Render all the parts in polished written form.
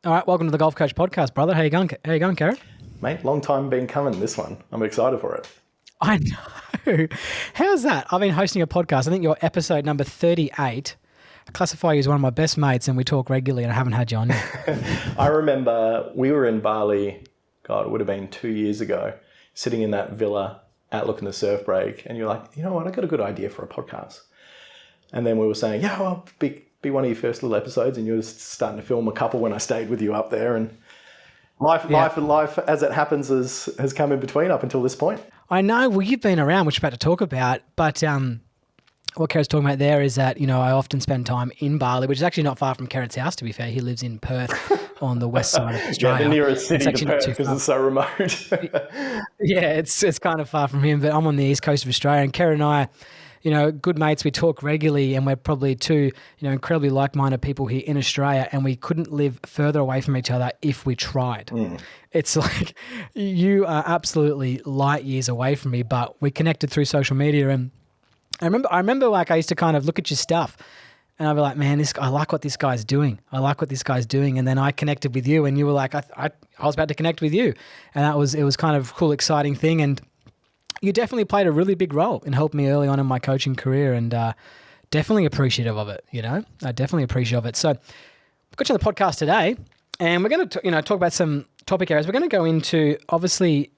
All right, welcome to the Golf Coach Podcast, brother. How you going, Kerrod? Mate, long time been coming, this one. I'm excited for it. I know. How's that? I've been hosting a podcast. I think you're episode number 38. I classify you as one of my best mates, and we talk regularly, and I haven't had you on yet. I remember we were in Bali, God, it would have been 2 years ago, sitting in that villa out looking the surf break, and you're like, you know what, I got a good idea for a podcast. And then we were saying, yeah, well, be one of your first little episodes, and you were starting to film a couple when I stayed with you up there, and life as it happens has come in between up until this point. I know. Well, you've been around, which we're about to talk about, but what Kerrod's talking about there is that, I often spend time in Bali, which is actually not far from Kerrod's house, to be fair. He lives in Perth on the west side of Australia. Yeah, the nearest city to Perth because it's so remote. Yeah, it's kind of far from him, but I'm on the east coast of Australia, and Kerrod and I, good mates, we talk regularly, and we're probably two, incredibly like-minded people here in Australia, and we couldn't live further away from each other if we tried. It's like you are absolutely light years away from me, but we connected through social media, and I remember like I used to kind of look at your stuff, and I'd be like, man, I like what this guy's doing. And then I connected with you, and you were like, I was about to connect with you, and it was kind of a cool, exciting thing, and you definitely played a really big role in helping me early on in my coaching career, and definitely appreciative of it, definitely appreciative of it. So we've got you on the podcast today, and we're going to, talk about some topic areas. We're going to go into, obviously,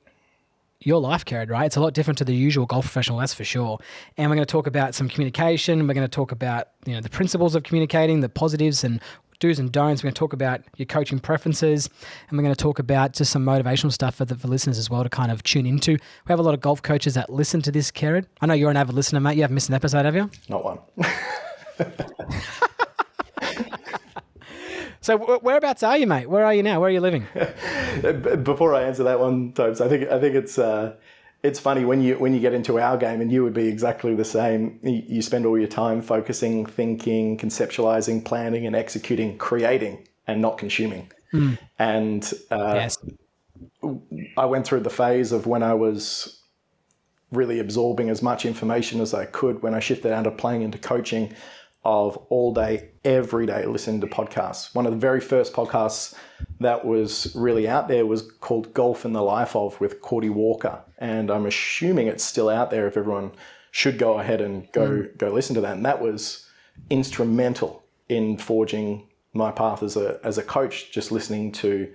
your life, Kerrod, right? It's a lot different to the usual golf professional, that's for sure. And we're going to talk about some communication. We're going to talk about, the principles of communicating, the positives and do's and don'ts. We're going to talk about your coaching preferences, and we're going to talk about just some motivational stuff for listeners as well to kind of tune into. We have a lot of golf coaches that listen to this, Kerrod. I know you're an avid listener, mate. You haven't missed an episode, have you? Not one. So whereabouts are you, mate? Where are you now? Where are you living? Before I answer that one, Tobes, I think it's funny when you get into our game, and you would be exactly the same. You spend all your time focusing, thinking, conceptualizing, planning, and executing, creating, and not consuming. And yes. I went through the phase of when I was really absorbing as much information as I could when I shifted out of playing into coaching, of all day, every day, listening to podcasts. One of the very first podcasts that was really out there was called Golf in the Life of with Cordy Walker. And I'm assuming it's still out there if everyone should go ahead and go listen to that. And that was instrumental in forging my path as a coach, just listening to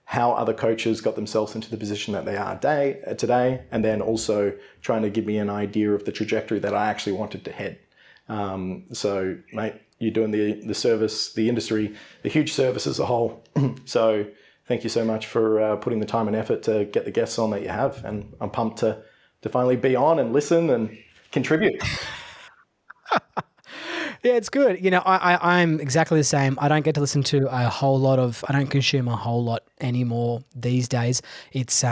how other coaches got themselves into the position that they are today, and then also trying to give me an idea of the trajectory that I actually wanted to head. So, mate, you're doing the service, the industry, the huge service as a whole. So thank you so much for putting the time and effort to get the guests on that you have. And I'm pumped to finally be on and listen and contribute. Yeah, it's good. I'm exactly the same. I don't get to listen to I don't consume a whole lot anymore these days. It's,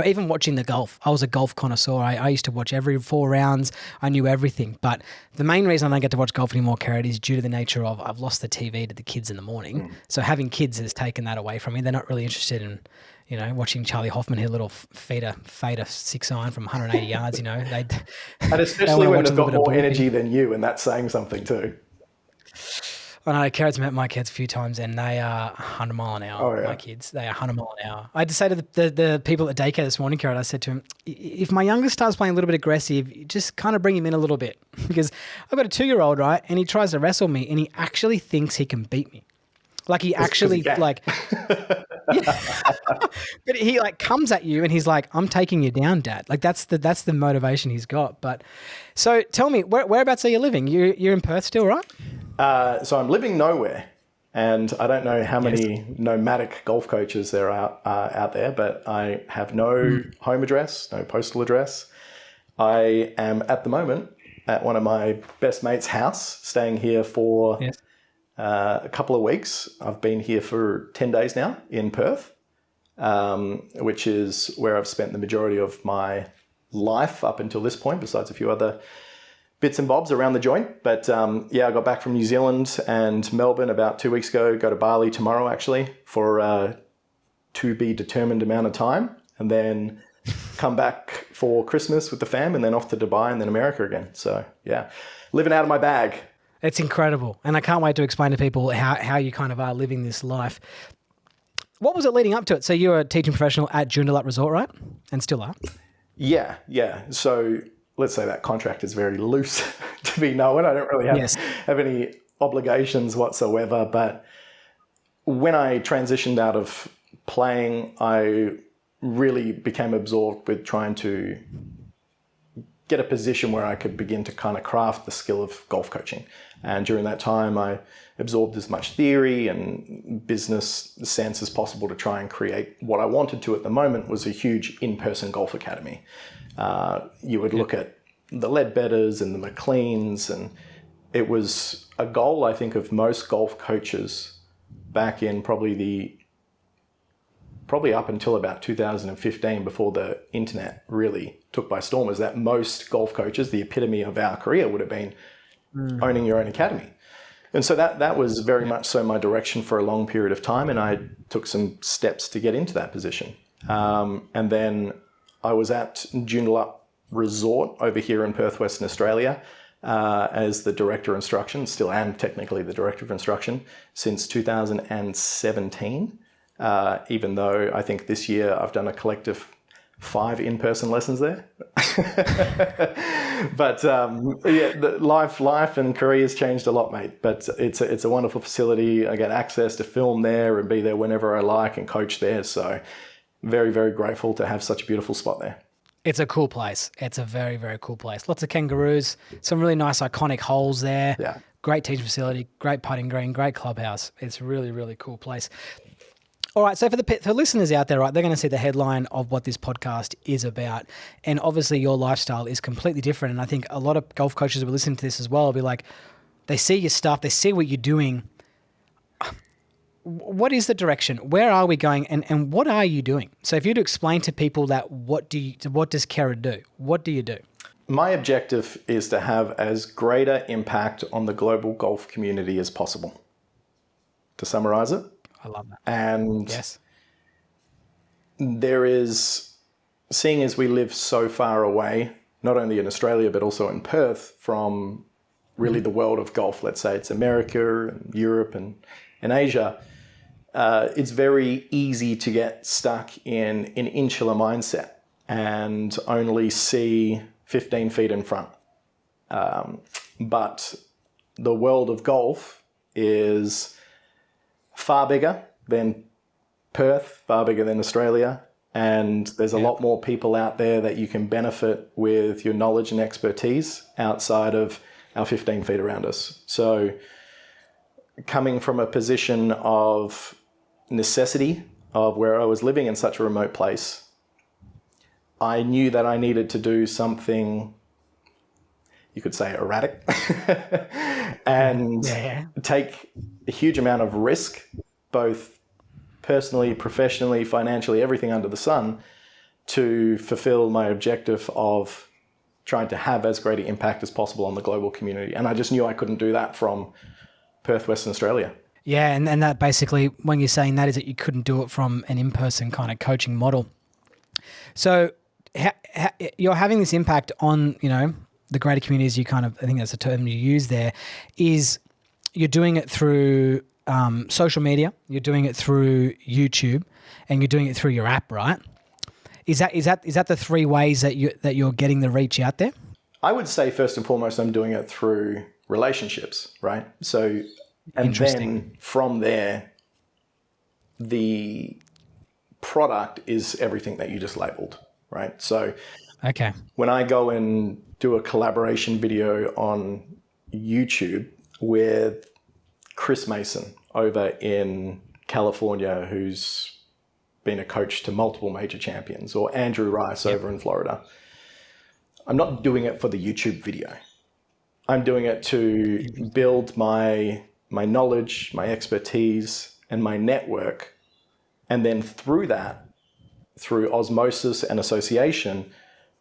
even watching the golf, I was a golf connoisseur. I used to watch every 4 rounds. I knew everything. But the main reason I don't get to watch golf anymore, Kerrod, is due to the nature of I've lost the TV to the kids in the morning. So having kids has taken that away from me. They're not really interested in, watching Charlie Hoffman hit a little fader 6-iron from 180 yards, And especially when they've got more energy than you, and that's saying something too. I know Kerrod's met my kids a few times, and they are 100 mile an hour. Oh, yeah. My kids, they are 100 mile an hour. I had to say to the people at daycare this morning, Kerrod, I said to him, if my youngest starts playing a little bit aggressive, just kind of bring him in a little bit. Because I've got a 2-year-old, right? And he tries to wrestle me, and he actually thinks he can beat me. Like he actually like, yeah. But he like comes at you and he's like, I'm taking you down, Dad. Like that's the motivation he's got. But so tell me, whereabouts are you living? You're in Perth still, right? So I'm living nowhere, and I don't know how many nomadic golf coaches there are out there, but I have no home address, no postal address. I am at the moment at one of my best mates' house, staying here for a couple of weeks. I've been here for 10 days now in Perth, which is where I've spent the majority of my life up until this point, besides a few other bits and bobs around the joint. But I got back from New Zealand and Melbourne about 2 weeks ago, go to Bali tomorrow actually for a to be determined amount of time, and then come back for Christmas with the fam, and then off to Dubai and then America again. So yeah, living out of my bag. It's incredible. And I can't wait to explain to people how you kind of are living this life. What was it leading up to it? So you were a teaching professional at Joondalup Resort, right? And still are. Yeah. So let's say that contract is very loose to be known. I don't really have any obligations whatsoever. But when I transitioned out of playing, I really became absorbed with trying to get a position where I could begin to kind of craft the skill of golf coaching. And during that time, I absorbed as much theory and business sense as possible to try and create what I wanted to at the moment was a huge in-person golf academy. You would look at the Ledbetters and the McLeans, and it was a goal, I think, of most golf coaches back in probably up until about 2015, before the internet really took by storm, is that most golf coaches, the epitome of our career would have been owning your own academy. And so that was very much so my direction for a long period of time, and I took some steps to get into that position. And then I was at Joondalup Resort over here in Perth, Western Australia, as the Director of Instruction, still am technically the Director of Instruction, since 2017. Even though I think this year I've done a collective 5 in-person lessons there. But life and career has changed a lot, mate. But it's a wonderful facility. I get access to film there and be there whenever I like and coach there. So very, very grateful to have such a beautiful spot there. It's a cool place. It's a very, very cool place. Lots of kangaroos, some really nice iconic holes there. Yeah. Great teaching facility, great putting green, great clubhouse. It's a really, really cool place. All right, so for listeners out there, right, they're going to see the headline of what this podcast is about. And obviously your lifestyle is completely different. And I think a lot of golf coaches will listen to this as well. Will be like, they see your stuff, they see what you're doing. What is the direction? Where are we going? And what are you doing? So if you had to explain to people that, what does Kerrod do? What do you do? My objective is to have as greater impact on the global golf community as possible. To summarize it. I love that. And yes, there is, seeing as we live so far away, not only in Australia, but also in Perth, from really the world of golf, let's say it's America and Europe and Asia, it's very easy to get stuck in an insular mindset and only see 15 feet in front. But the world of golf is far bigger than Perth, far bigger than Australia. And there's a lot more people out there that you can benefit with your knowledge and expertise outside of our 15 feet around us. So coming from a position of necessity of where I was living in such a remote place, I knew that I needed to do something, you could say, erratic, and take a huge amount of risk, both personally, professionally, financially, everything under the sun, to fulfill my objective of trying to have as great an impact as possible on the global community. And I just knew I couldn't do that from Perth, Western Australia. Yeah, and that basically, when you're saying that, is that you couldn't do it from an in-person kind of coaching model. So you're having this impact on, the greater communities. You kind of, I think that's the term you use there, is you're doing it through social media, you're doing it through YouTube, and you're doing it through your app, right? Is that the 3 ways that you're getting the reach out there? I would say first and foremost, I'm doing it through relationships, right? So, and then from there, the product is everything that you just labeled, right? So, okay, when I go and do a collaboration video on YouTube with Chris Mason over in California, who's been a coach to multiple major champions, or Andrew Rice over in Florida, I'm not doing it for the YouTube video. I'm doing it to build my knowledge, my expertise, and my network. And then through that, through osmosis and association,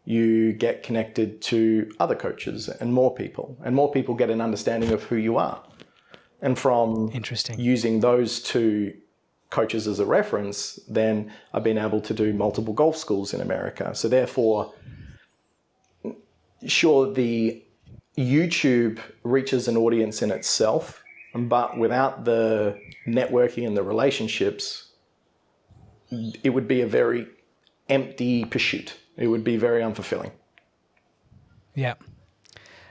you get connected to other coaches and more people get an understanding of who you are. And from using those 2 coaches as a reference, then I've been able to do multiple golf schools in America. So therefore, sure, the YouTube reaches an audience in itself, but without the networking and the relationships, it would be a very empty pursuit. It would be very unfulfilling. Yeah,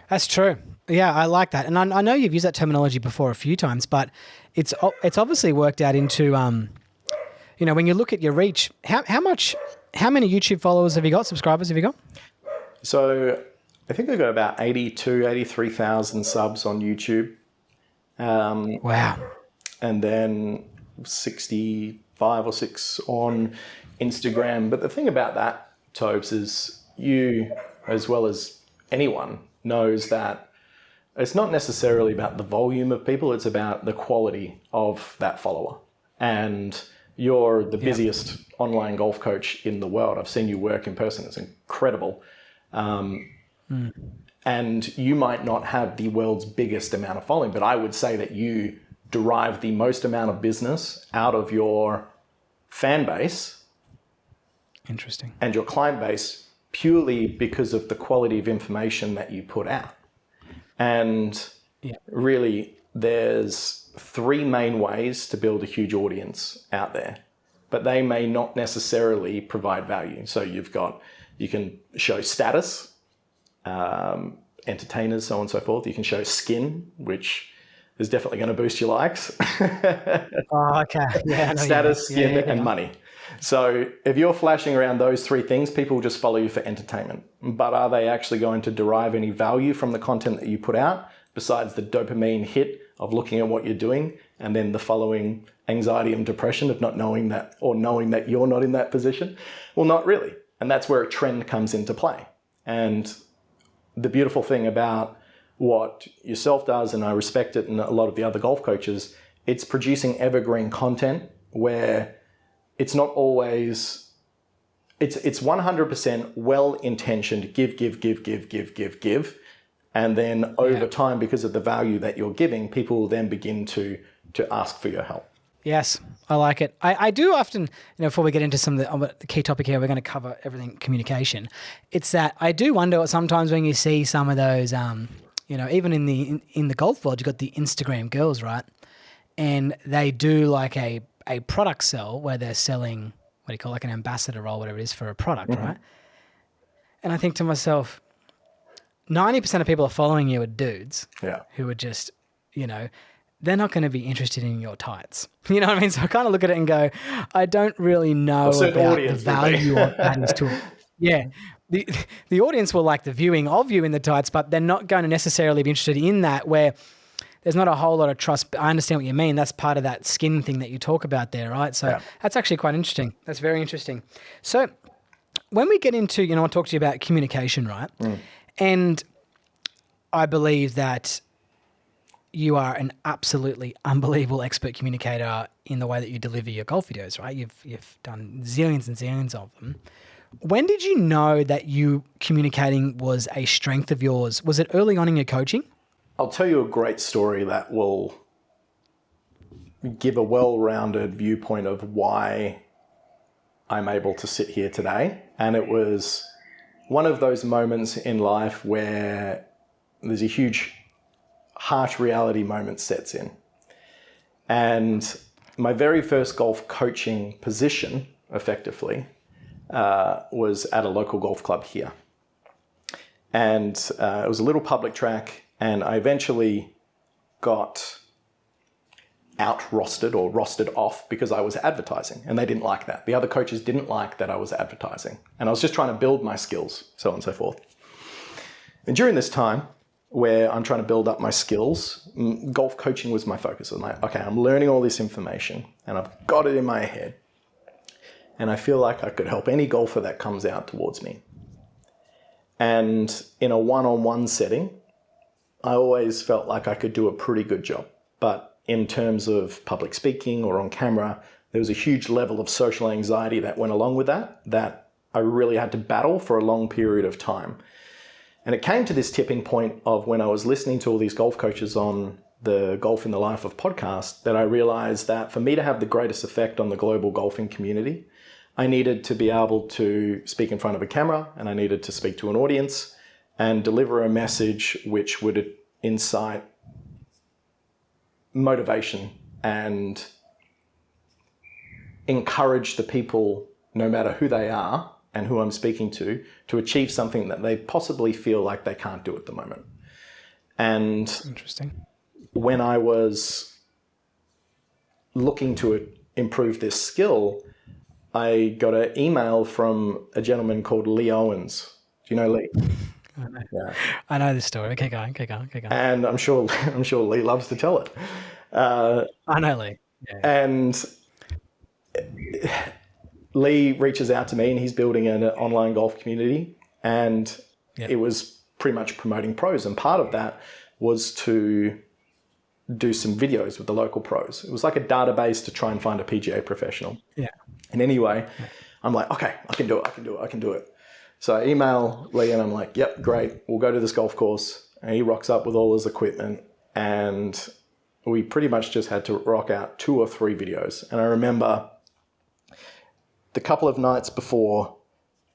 that's true. Yeah, I like that. And I know you've used that terminology before a few times, but it's obviously worked out into, when you look at your reach, how many YouTube followers have you got, subscribers have you got? So I think I've got about 83,000 subs on YouTube. Wow. And then 65 or 6 on Instagram. But the thing about that, Tobes, is you, as well as anyone, knows that it's not necessarily about the volume of people, it's about the quality of that follower. And you're the busiest online golf coach in the world. I've seen you work in person. It's incredible. And you might not have the world's biggest amount of following, but I would say that you derive the most amount of business out of your fan base. Interesting. And your client base purely because of the quality of information that you put out. And really, there's 3 main ways to build a huge audience out there, but they may not necessarily provide value. So you can show status, entertainers, so on and so forth. You can show skin, which is definitely going to boost your likes. Oh, okay. Yeah, Status, skin, and money. So if you're flashing around those 3 things, people will just follow you for entertainment. But are they actually going to derive any value from the content that you put out, besides the dopamine hit of looking at what you're doing, and then the following anxiety and depression of not knowing that, or knowing that you're not in that position? Well, not really. And that's where a trend comes into play. And the beautiful thing about what yourself does, and I respect it, and a lot of the other golf coaches, it's producing evergreen content where it's not always, it's 100% well-intentioned, give. And then over time, because of the value that you're giving, people will then begin to ask for your help. Yes, I like it. I do often, before we get into some of the key topic here, we're going to cover everything communication. It's that I do wonder sometimes when you see some of those, even in the golf world, you've got the Instagram girls, right? And they do like a product sell where they're selling, what do you call it, like an ambassador role, whatever it is, for a product, right? And I think to myself, 90% of people are following you are dudes who are just, they're not going to be interested in your tights. You know what I mean? So I kind of look at it and go, I don't really know about the value of that is to, the audience will like the viewing of you in the tights, but they're not going to necessarily be interested in that, where there's not a whole lot of trust. I understand what you mean. That's part of that skin thing that you talk about there, right? So that's actually quite interesting. That's very interesting. So when we get into, I talk to you about communication, right? And I believe that you are an absolutely unbelievable expert communicator in the way that you deliver your golf videos, right? You've done zillions and zillions of them. When did you know that you communicating was a strength of yours? Was it early on in your coaching? I'll tell you a great story that will give a well-rounded viewpoint of why I'm able to sit here today. And it was one of those moments in life where there's a huge harsh reality moment sets in. And my very first golf coaching position, effectively, was at a local golf club here. And it was a little public track, and I eventually got out-rostered or rostered off because I was advertising, and they didn't like that. The other coaches didn't like that I was advertising, and I was just trying to build my skills, so on and so forth. And during this time, where I'm trying to build up my skills, golf coaching was my focus. I'm like, okay, I'm learning all this information, and I've got it in my head, and I feel like I could help any golfer that comes out towards me. And in a one-on-one setting, I always felt like I could do a pretty good job. But in terms of public speaking or on camera, there was a huge level of social anxiety that went along with that I really had to battle for a long period of time. And it came to this tipping point of when I was listening to all these golf coaches on the Golf in the Life of podcast, that I realized that for me to have the greatest effect on the global golfing community, I needed to be able to speak in front of a camera, and I needed to speak to an audience, and deliver a message which would incite motivation and encourage the people, no matter who they are and who I'm speaking to achieve something that they possibly feel like they can't do at the moment. And Interesting. when I was looking to improve this skill, I got an email from a gentleman called Lee Owens. Do you know Lee? I know. Yeah. I know this story. Keep going. And I'm sure Lee loves to tell it. I know Lee. Yeah. And Lee reaches out to me, and he's building an online golf community, and it was pretty much promoting pros. And part of that was to do some videos with the local pros. It was like a database to try and find a PGA professional. Yeah. And anyway, I'm like, okay, I can do it. So I email Lee and I'm like, yep, great. We'll go to this golf course. And he rocks up with all his equipment, and we pretty much just had to rock out 2 or 3 videos. And I remember the couple of nights before,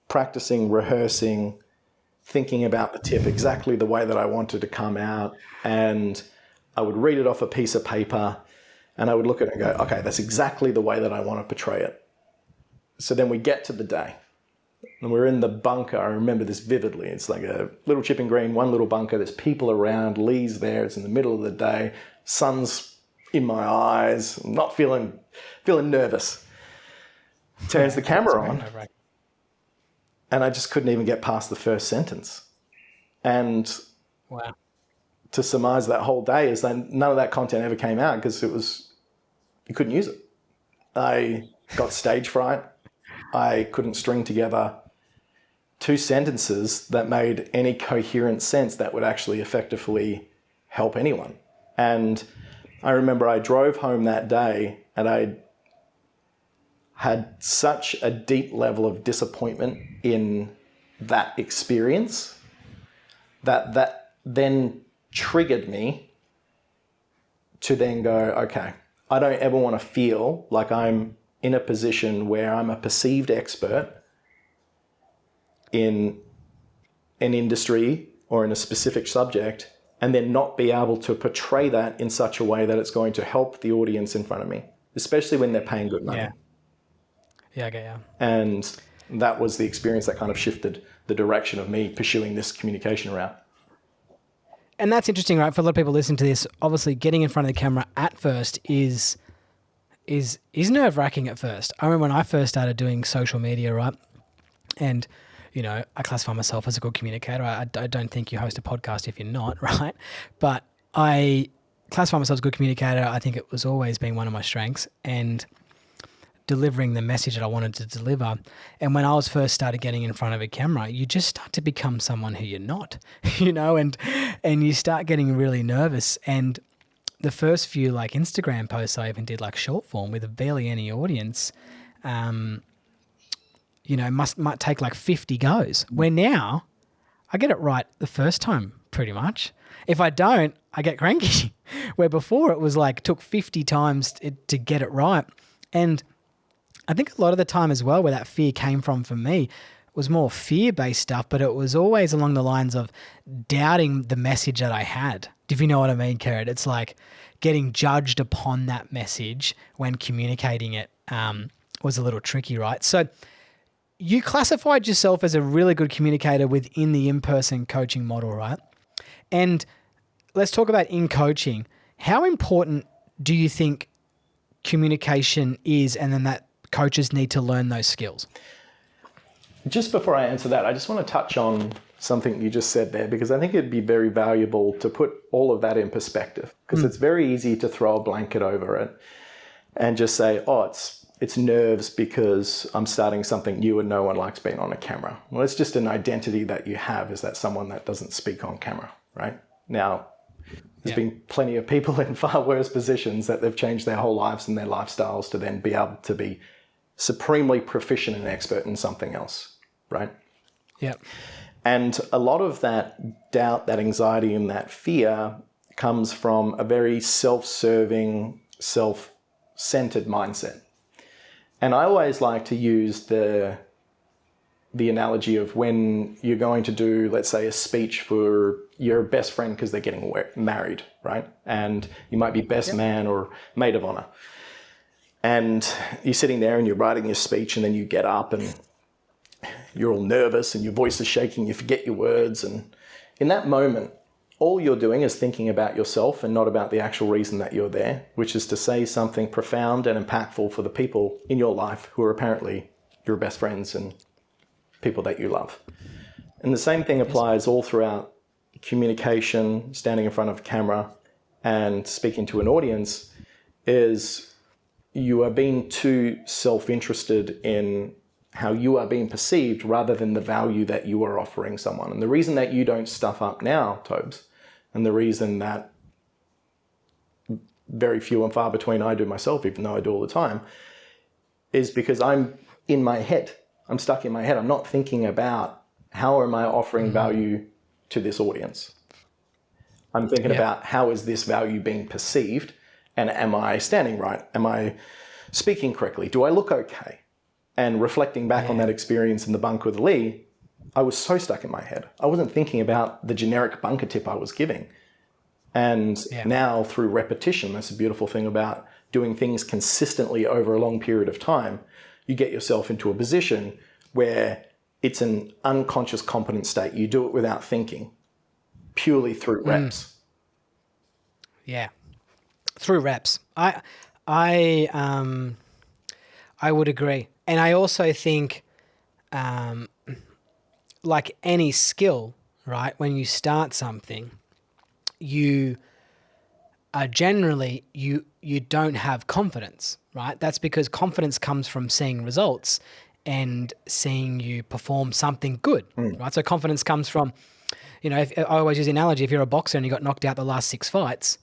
practicing, rehearsing, thinking about the tip exactly the way that I wanted to come out. And I would read it off a piece of paper, and I would look at it and go, okay, that's exactly the way that I want to portray it. So then we get to the day, and we're in the bunker. I remember this vividly. It's like a little chipping green, one little bunker. There's people around. Lee's there. It's in the middle of the day. Sun's in my eyes. I'm not feeling nervous. Turns the camera on, and I just couldn't even get past the first sentence. And wow. To surmise that whole day is that none of that content ever came out because you couldn't use it. I got stage fright. I couldn't string together 2 sentences that made any coherent sense that would actually effectively help anyone. And I remember I drove home that day, and I had such a deep level of disappointment in that experience that then triggered me to then go, okay, I don't ever want to feel like I'm in a position where I'm a perceived expert in an industry or in a specific subject, and then not be able to portray that in such a way that it's going to help the audience in front of me, especially when they're paying good money. Yeah, I get you. And that was the experience that kind of shifted the direction of me pursuing this communication route. And that's interesting, right? For a lot of people listening to this, obviously getting in front of the camera at first is nerve-wracking at first. I remember when I first started doing social media, right? And, you know, I classify myself as a good communicator. I don't think you host a podcast if you're not, right? But I classify myself as a good communicator. I think it was always been one of my strengths, and delivering the message that I wanted to deliver. And when I was first started getting in front of a camera, you just start to become someone who you're not, you know, and you start getting really nervous. And the first few like Instagram posts I even did like short form with barely any audience, you know, might take like 50 goes. Where now I get it right the first time pretty much. If I don't, I get cranky. Where before it was like took 50 times to get it right. And I think a lot of the time as well where that fear came from for me was more fear-based stuff, but it was always along the lines of doubting the message that I had. If you know what I mean, Kerrod, it's like getting judged upon that message when communicating it was a little tricky, right? So you classified yourself as a really good communicator within the in-person coaching model, right? And let's talk about in coaching. How important do you think communication is, and then that coaches need to learn those skills? Just before I answer that, I just want to touch on something you just said there, because I think it'd be very valuable to put all of that in perspective, because it's very easy to throw a blanket over it and just say, oh, it's nerves because I'm starting something new and no one likes being on a camera. Well, it's just an identity that you have, is that someone that doesn't speak on camera, right? Now, there's been plenty of people in far worse positions that they've changed their whole lives and their lifestyles to then be able to be supremely proficient and expert in something else, right? Yeah. And a lot of that doubt, that anxiety, and that fear comes from a very self-serving, self-centered mindset. And I always like to use the the analogy of when you're going to do, let's say, a speech for your best friend because they're getting married, right? And you might be best man or maid of honor. And you're sitting there and you're writing your speech, and then you get up and you're all nervous and your voice is shaking, you forget your words. And in that moment, all you're doing is thinking about yourself and not about the actual reason that you're there, which is to say something profound and impactful for the people in your life who are apparently your best friends and people that you love. And the same thing applies all throughout communication, standing in front of a camera and speaking to an audience, is you are being too self-interested in how you are being perceived rather than the value that you are offering someone. And the reason that you don't stuff up now, Tobes, and the reason that very few and far between I do myself, even though I do all the time, is because I'm in my head. I'm stuck in my head. I'm not thinking about how am I offering value to this audience. I'm thinking about how is this value being perceived, and am I standing right? Am I speaking correctly? Do I look okay? And reflecting back on that experience in the bunk with Lee, I was so stuck in my head. I wasn't thinking about the generic bunker tip I was giving. And now through repetition, that's a beautiful thing about doing things consistently over a long period of time, you get yourself into a position where it's an unconscious competent state. You do it without thinking, purely through reps. Yeah, through reps. I would agree. And I also think, like any skill, right? When you start something, you are generally, you don't have confidence, right? That's because confidence comes from seeing results and seeing you perform something good, right? So confidence comes from, I always use the analogy, if you're a boxer and you got knocked out the last 6 fights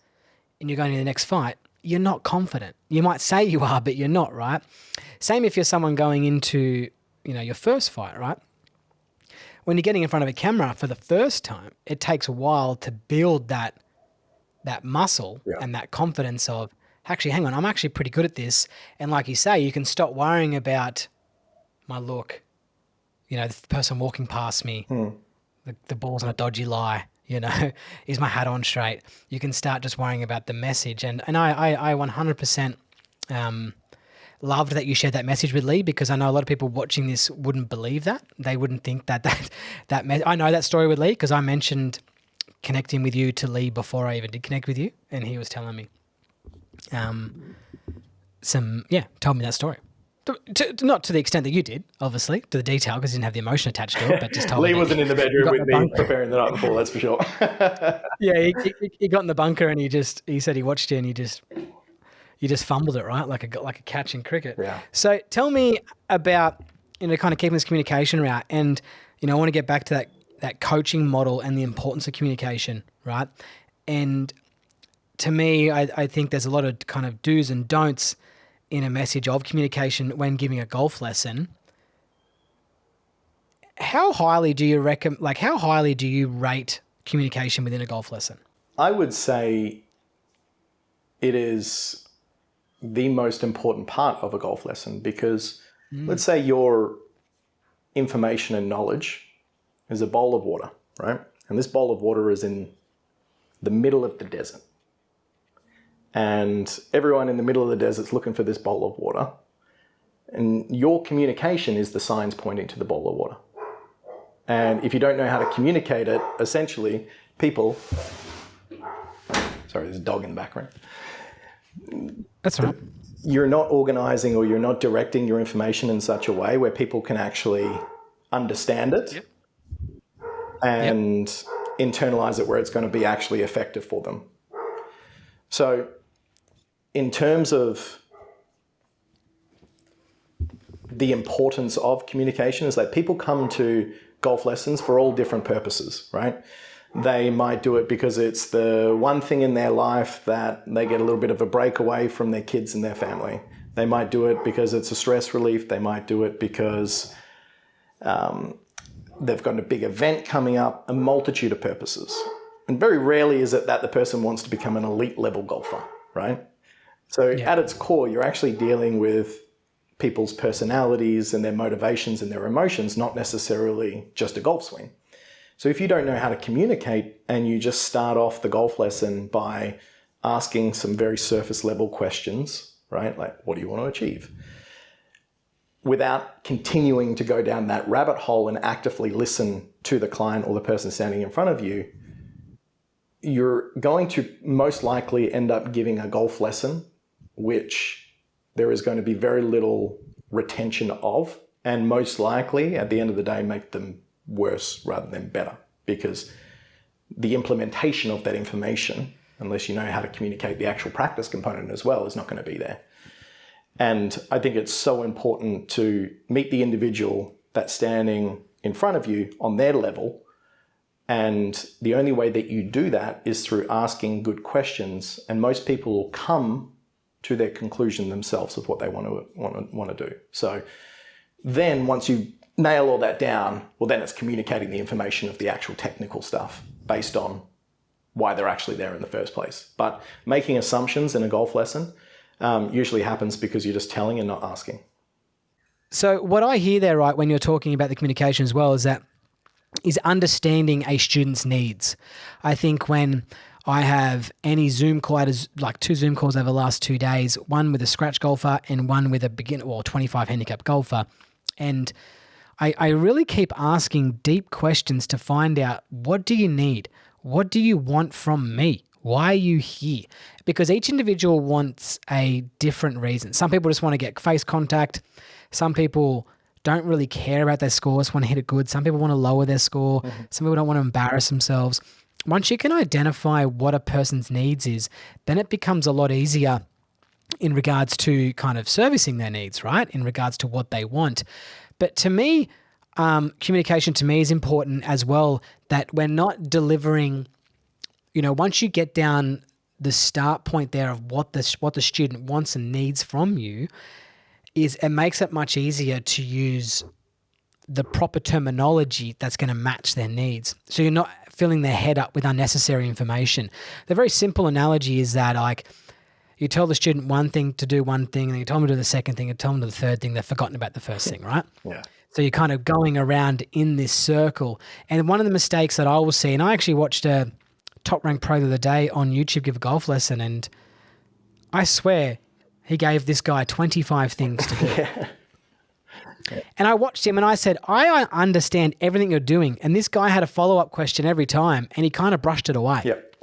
and you're going to the next fight, you're not confident. You might say you are, but you're not, right? Same if you're someone going into, your first fight, right? When you're getting in front of a camera for the first time, it takes a while to build that muscle and that confidence of, actually, hang on, I'm actually pretty good at this. And like you say, you can stop worrying about my look, the person walking past me, the ball's on a dodgy lie, is my hat on straight? You can start just worrying about the message. And I 100% loved that you shared that message with Lee, because I know a lot of people watching this wouldn't believe that. They wouldn't think that I know that story with Lee because I mentioned connecting with you to Lee before I even did connect with you. And he was telling me told me that story. Not to the extent that you did, obviously, to the detail, because he didn't have the emotion attached to it, but just told me. Lee wasn't in the bedroom with me preparing the night before, that's for sure. He got in the bunker and he said he watched you and you just fumbled it, right? Like a catch in cricket. Yeah. So tell me about, kind of keeping this communication route. And, I want to get back to that coaching model and the importance of communication, right? And to me, I think there's a lot of kind of do's and don'ts in a message of communication when giving a golf lesson. How highly do you rate communication within a golf lesson? I would say it is the most important part of a golf lesson, because let's say your information and knowledge is a bowl of water, right? And this bowl of water is in the middle of the desert. And everyone in the middle of the desert is looking for this bowl of water. And your communication is the signs pointing to the bowl of water. And if you don't know how to communicate it, essentially, people... Sorry, there's a dog in the background. That's right. You're not organizing or you're not directing your information in such a way where people can actually understand it and internalize it where it's going to be actually effective for them. So in terms of the importance of communication, is that people come to golf lessons for all different purposes, right? They might do it because it's the one thing in their life that they get a little bit of a break away from their kids and their family. They might do it because it's a stress relief. They might do it because they've got a big event coming up, a multitude of purposes. And very rarely is it that the person wants to become an elite level golfer, right? So at its core, you're actually dealing with people's personalities and their motivations and their emotions, not necessarily just a golf swing. So if you don't know how to communicate and you just start off the golf lesson by asking some very surface level questions, right? Like, what do you want to achieve? Without continuing to go down that rabbit hole and actively listen to the client or the person standing in front of you, you're going to most likely end up giving a golf lesson which there is going to be very little retention of, and most likely at the end of the day make them worse rather than better, because the implementation of that information, unless you know how to communicate the actual practice component as well, is not going to be there. And I think it's so important to meet the individual that's standing in front of you on their level. And the only way that you do that is through asking good questions. And most people will come to their conclusion themselves of what they want to do. So then once you nail all that down, well, then it's communicating the information of the actual technical stuff based on why they're actually there in the first place. But making assumptions in a golf lesson usually happens because you're just telling and not asking. So what I hear there, right, when you're talking about the communication as well, is understanding a student's needs. I think when I have any Zoom call, I had like 2 Zoom calls over the last 2 days, one with a scratch golfer and one with a beginner or 25 handicap golfer. And I really keep asking deep questions to find out, what do you need? What do you want from me? Why are you here? Because each individual wants a different reason. Some people just want to get face contact. Some people don't really care about their score, just want to hit it good. Some people want to lower their score. Mm-hmm. Some people don't want to embarrass themselves. Once you can identify what a person's needs is, then it becomes a lot easier in regards to kind of servicing their needs, right? In regards to what they want. But to me, communication to me is important as well, that we're not delivering, once you get down the start point there of what the student wants and needs from you, it makes it much easier to use the proper terminology that's going to match their needs. So you're not filling their head up with unnecessary information. The very simple analogy is that, like, you tell the student one thing to do one thing, and then you tell them to do the second thing, and tell them to do the third thing. They've forgotten about the first thing, right? Yeah. So you're kind of going around in this circle. And one of the mistakes that I will see, and I actually watched a top-ranked pro the other day on YouTube give a golf lesson, and I swear he gave this guy 25 things to do. Yeah. And I watched him and I said, I understand everything you're doing. And this guy had a follow-up question every time, and he kind of brushed it away. Yep.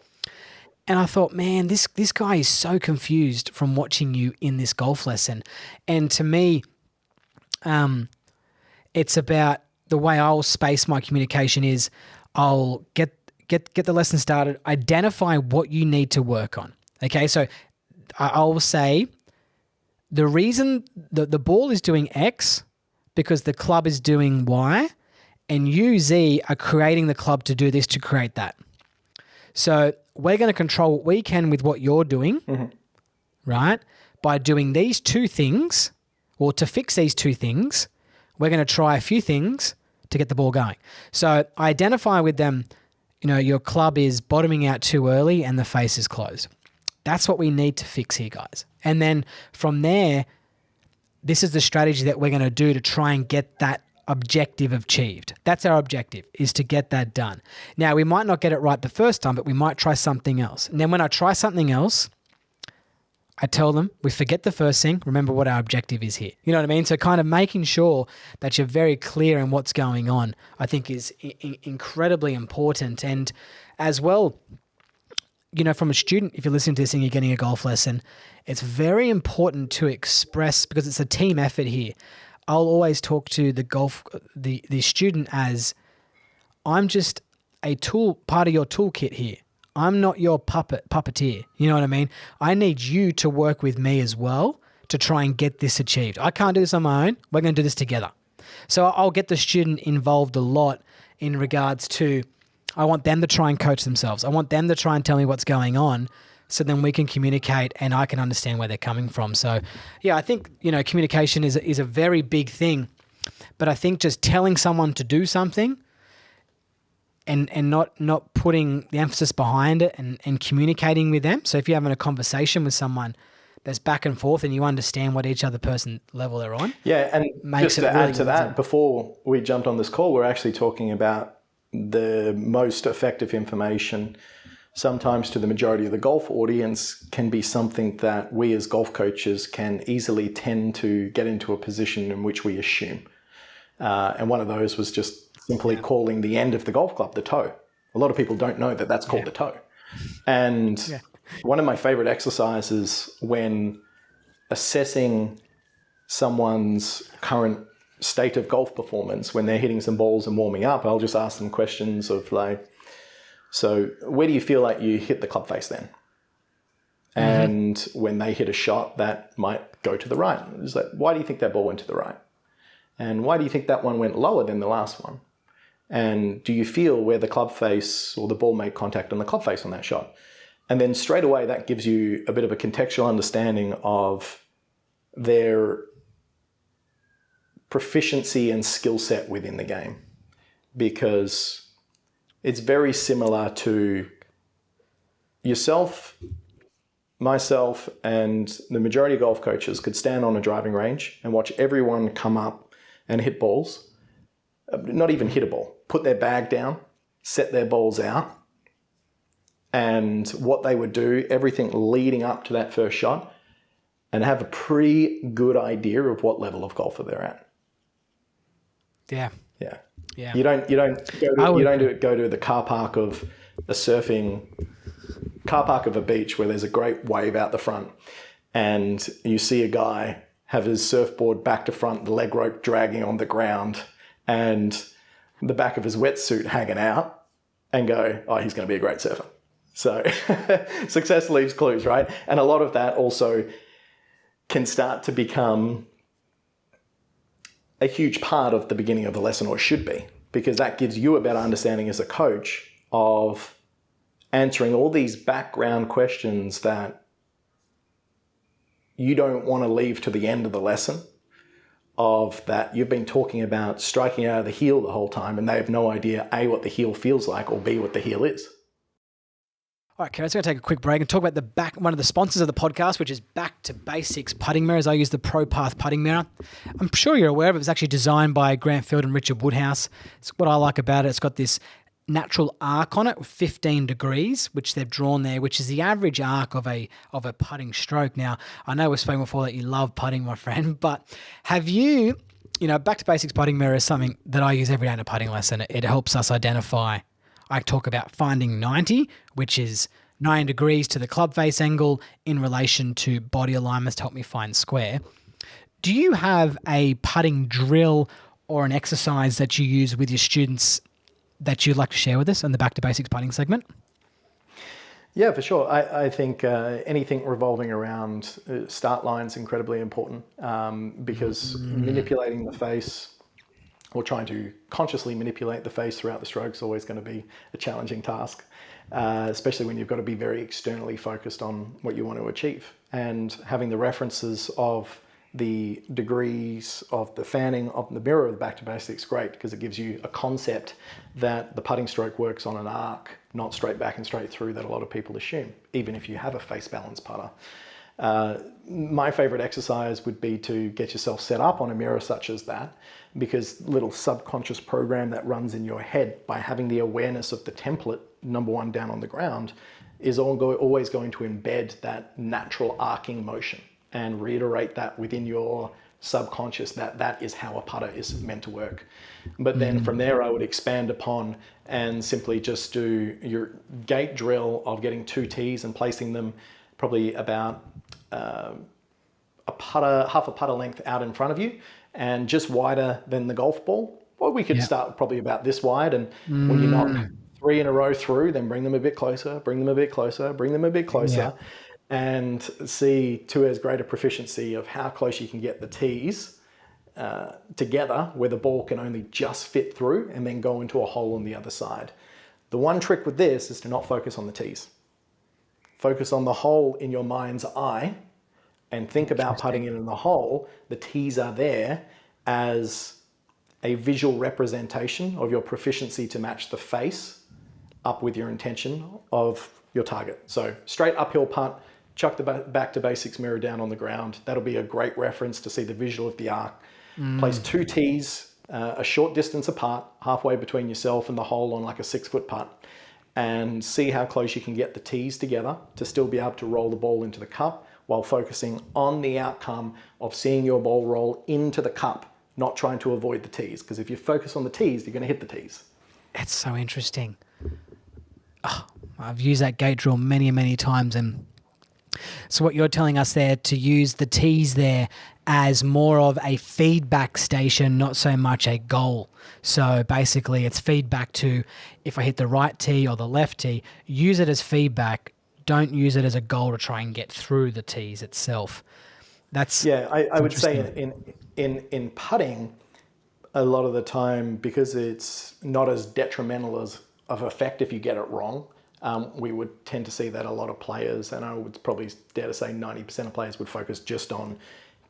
And I thought, man, this guy is so confused from watching you in this golf lesson. And to me, it's about the way I'll space my communication is I'll get the lesson started, identify what you need to work on. Okay, so I'll say the reason the ball is doing X because the club is doing Y, and you, Z, are creating the club to do this to create that. So we're going to control what we can with what you're doing, mm-hmm. right? By doing these 2 things, or to fix these 2 things, we're going to try a few things to get the ball going. So I identify with them, your club is bottoming out too early and the face is closed. That's what we need to fix here, guys. And then from there, this is the strategy that we're going to do to try and get that objective achieved. That's our objective, is to get that done. Now, we might not get it right the first time, but we might try something else. And then when I try something else, I tell them, we forget the first thing, remember what our objective is here. You know what I mean? So kind of making sure that you're very clear in what's going on, I think is incredibly important. And as well, from a student, if you're listening to this and you're getting a golf lesson, it's very important to express, because it's a team effort here. I'll always talk to the student as, I'm just a tool, part of your toolkit here. I'm not your puppeteer. You know what I mean? I need you to work with me as well to try and get this achieved. I can't do this on my own. We're going to do this together. So I'll get the student involved a lot in regards to, I want them to try and coach themselves. I want them to try and tell me what's going on, so then we can communicate and I can understand where they're coming from. So yeah, I think, communication is a very big thing, but I think just telling someone to do something and not putting the emphasis behind it and communicating with them. So if you're having a conversation with someone, there's back and forth and you understand what each other person level they're on. Yeah, and Makes just it to really add to that, before we jumped on this call, we're actually talking about the most effective information sometimes to the majority of the golf audience can be something that we as golf coaches can easily tend to get into a position in which we assume. And one of those was just simply calling the end of the golf club the toe. A lot of people don't know that that's called the toe. And one of my favorite exercises when assessing someone's current state of golf performance, when they're hitting some balls and warming up, I'll just ask them questions of like, so where do you feel like you hit the club face then? And when they hit a shot that might go to the right, it's like, why do you think that ball went to the right? And why do you think that one went lower than the last one? And do you feel where the club face or the ball made contact on the club face on that shot? And then straight away, that gives you a bit of a contextual understanding of their proficiency and skill set within the game. Because it's very similar to yourself, myself, and the majority of golf coaches could stand on a driving range and watch everyone come up and hit balls, not even hit a ball, put their bag down, set their balls out, and what they would do, everything leading up to that first shot, and have a pretty good idea of what level of golfer they're at. Yeah. Yeah. Yeah. You don't go to the car park of a beach where there's a great wave out the front, and you see a guy have his surfboard back to front, the leg rope dragging on the ground, and the back of his wetsuit hanging out, and go, oh, he's going to be a great surfer. So success leaves clues, right? And a lot of that also can start to become a huge part of the beginning of the lesson, or should be, because that gives you a better understanding as a coach of answering all these background questions that you don't want to leave to the end of the lesson, of that you've been talking about striking out of the heel the whole time and they have no idea A, what the heel feels like, or B, what the heel is. All right, Kerrod, so I'm going to take a quick break and talk about one of the sponsors of the podcast, which is Back to Basics putting mirrors. I use the Pro Path putting mirror. I'm sure you're aware of it. It was actually designed by Grant Field and Richard Woodhouse. It's what I like about it. It's got this natural arc on it with 15 degrees, which they've drawn there, which is the average arc of a putting stroke. Now, I know we've spoken before that you love putting, my friend, but have you, Back to Basics putting mirror is something that I use every day in a putting lesson. It helps us identify. I talk about finding 90, which is 9 degrees to the club face angle in relation to body alignments to help me find square. Do you have a putting drill or an exercise that you use with your students that you'd like to share with us on the Back to Basics putting segment? Yeah, for sure. I think anything revolving around start line is incredibly important because manipulating the face or trying to consciously manipulate the face throughout the stroke is always going to be a challenging task, especially when you've got to be very externally focused on what you want to achieve. And having the references of the degrees of the fanning of the mirror of the Back to Basics, great, because it gives you a concept that the putting stroke works on an arc, not straight back and straight through that a lot of people assume, even if you have a face balance putter. My favorite exercise would be to get yourself set up on a mirror such as that, because little subconscious program that runs in your head by having the awareness of the template, number one, down on the ground, is always going to embed that natural arcing motion and reiterate that within your subconscious that is how a putter is meant to work. But then from there, I would expand upon and simply just do your gate drill of getting 2 tees and placing them probably about half a putter length out in front of you and just wider than the golf ball. Or we could start probably about this wide, and when you knock 3 in a row through, then bring them a bit closer, bring them a bit closer, bring them a bit closer, and see to as great a proficiency of how close you can get the tees together where the ball can only just fit through and then go into a hole on the other side. The one trick with this is to not focus on the tees. Focus on the hole in your mind's eye and think about putting it in the hole. The tees are there as a visual representation of your proficiency to match the face up with your intention of your target. So straight uphill putt, chuck the back to basics mirror down on the ground. That'll be a great reference to see the visual of the arc. Place 2 tees a short distance apart, halfway between yourself and the hole on like a 6-foot putt, and see how close you can get the tees together to still be able to roll the ball into the cup while focusing on the outcome of seeing your ball roll into the cup, not trying to avoid the tees. Because if you focus on the tees, you're going to hit the tees. It's so interesting. Oh, I've used that gate drill many, many times. And so what you're telling us there, to use the tees there as more of a feedback station, not so much a goal. So basically it's feedback to, if I hit the right tee or the left tee, use it as feedback. Don't use it as a goal to try and get through the tees itself. That's I would say in putting, a lot of the time, because it's not as detrimental of effect if you get it wrong, we would tend to see that a lot of players, and I would probably dare to say 90% of players would focus just on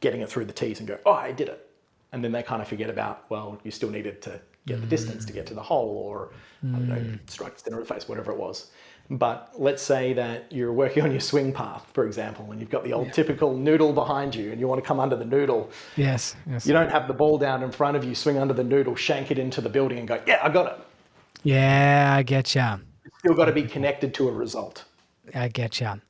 getting it through the tees and go, oh, I did it. And then they kind of forget about, well, you still needed to get the distance to get to the hole, or I don't know, strike the center of the face, whatever it was. But let's say that you're working on your swing path, for example, and you've got the old typical noodle behind you and you want to come under the noodle. Yes. You don't have the ball down in front of you, swing under the noodle, shank it into the building and go, yeah, I got it. Yeah, I get you. It's still got to be connected to a result. I get you.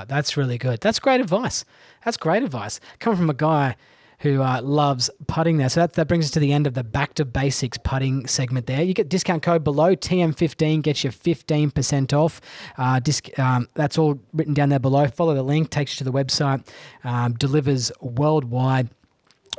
That's really good. That's great advice. Coming from a guy who loves putting there. So that brings us to the end of the Back to Basics putting segment there. You get discount code below, TM15, gets you 15% off. That's all written down there below. Follow the link, takes you to the website, delivers worldwide.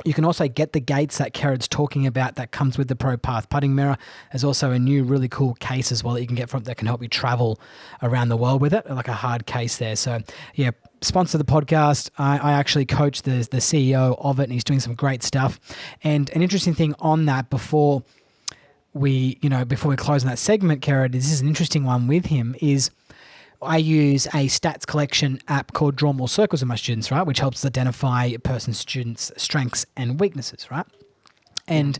You can also get the gates that Kerrod's talking about that comes with the Pro Path putting mirror. There's also a new really cool case as well that you can get from that can help you travel around the world with it, like a hard case there. So yeah, sponsor the podcast. I actually coach the CEO of it, and he's doing some great stuff. And an interesting thing on that before we close on that segment, Kerrod, this is an interesting one with him, is I use a stats collection app called Draw More Circles with my students, right? Which helps identify a person's students' strengths and weaknesses, right? And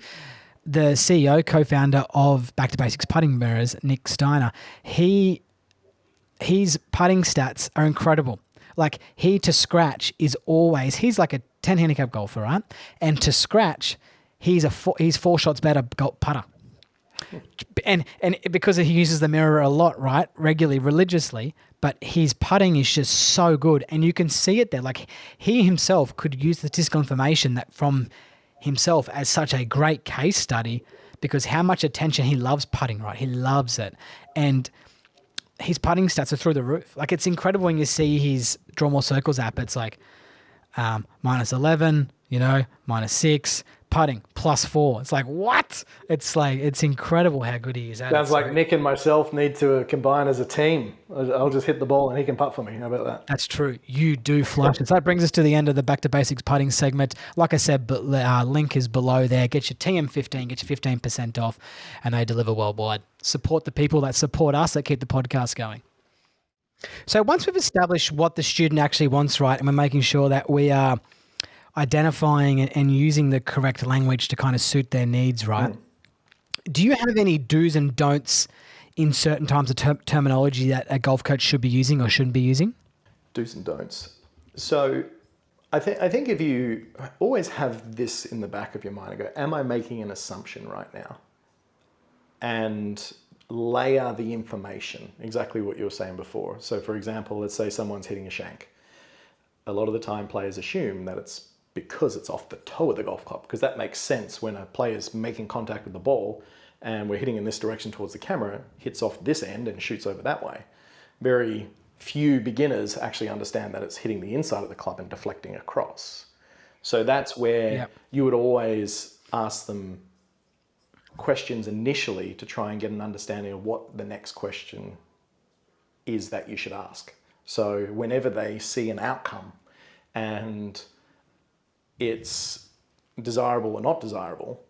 the CEO, co-founder of Back to Basics Putting Mirrors, Nick Steiner, his putting stats are incredible. Like to scratch is always, he's like a 10 handicap golfer, right? And to scratch, he's 4 shots better putter. And because he uses the mirror a lot, right, regularly, religiously, but his putting is just so good, and you can see it there. Like he himself could use the statistical information that from himself as such a great case study, because how much attention he loves putting, right? He loves it, and his putting stats are through the roof. Like it's incredible when you see his Draw More Circles app. It's like -11, -6. Putting +4. It's like, what? It's incredible how good he is at it. Sounds like Nick and myself need to combine as a team. I'll just hit the ball and he can putt for me. How about that? That's true. You do flush it. So that brings us to the end of the Back to Basics putting segment. Like I said, but link is below there. Get your TM15, get your 15% off, and they deliver worldwide. Support the people that support us, that keep the podcast going. So once we've established what the student actually wants, right, and we're making sure that we are identifying and using the correct language to kind of suit their needs, right? Do you have any do's and don'ts in certain times of terminology that a golf coach should be using or shouldn't be using? Do's and don'ts. So I think if you always have this in the back of your mind, I go, am I making an assumption right now? And layer the information, exactly what you were saying before. So for example, let's say someone's hitting a shank. A lot of the time players assume that it's because it's off the toe of the golf club, because that makes sense when a player's making contact with the ball and we're hitting in this direction towards the camera, hits off this end and shoots over that way. Very few beginners actually understand that it's hitting the inside of the club and deflecting across. So that's where you would always ask them questions initially to try and get an understanding of what the next question is that you should ask. So whenever they see an outcome and it's desirable or not desirable,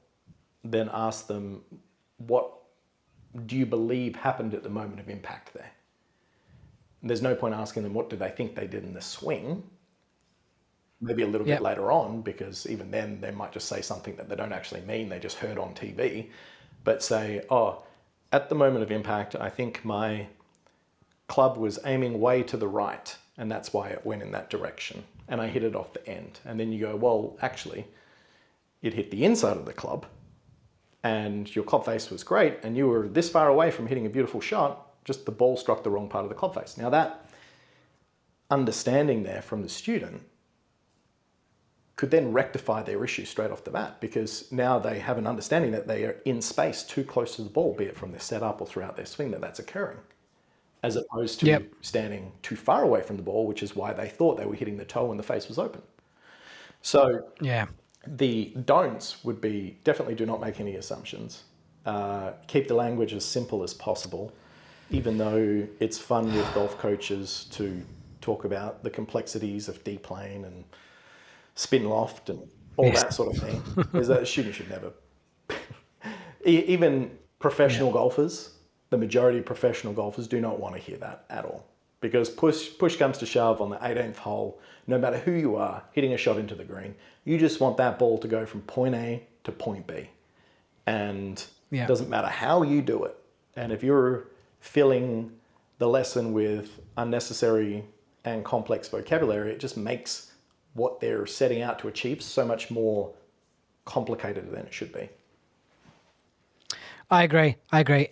then ask them, what do you believe happened at the moment of impact there? There's no point asking them, what do they think they did in the swing? Maybe a little bit later on, because even then they might just say something that they don't actually mean, they just heard on TV. But say, oh, at the moment of impact, I think my club was aiming way to the right and that's why it went in that direction. And I hit it off the end. And then you go, well, actually, it hit the inside of the club, and your club face was great, and you were this far away from hitting a beautiful shot, just the ball struck the wrong part of the club face. Now that understanding there from the student could then rectify their issue straight off the bat, because now they have an understanding that they are in space too close to the ball, be it from their setup or throughout their swing, that's occurring, as opposed to standing too far away from the ball, which is why they thought they were hitting the toe when the face was open. So the don'ts would be definitely do not make any assumptions. Keep the language as simple as possible, even though it's fun with golf coaches to talk about the complexities of D-plane and spin loft and all that sort of thing. Is that a student should never... Even professional golfers, the majority of professional golfers do not want to hear that at all. Because push comes to shove on the 18th hole, no matter who you are, hitting a shot into the green, you just want that ball to go from point A to point B. And it doesn't matter how you do it. And if you're filling the lesson with unnecessary and complex vocabulary, it just makes what they're setting out to achieve so much more complicated than it should be. I agree.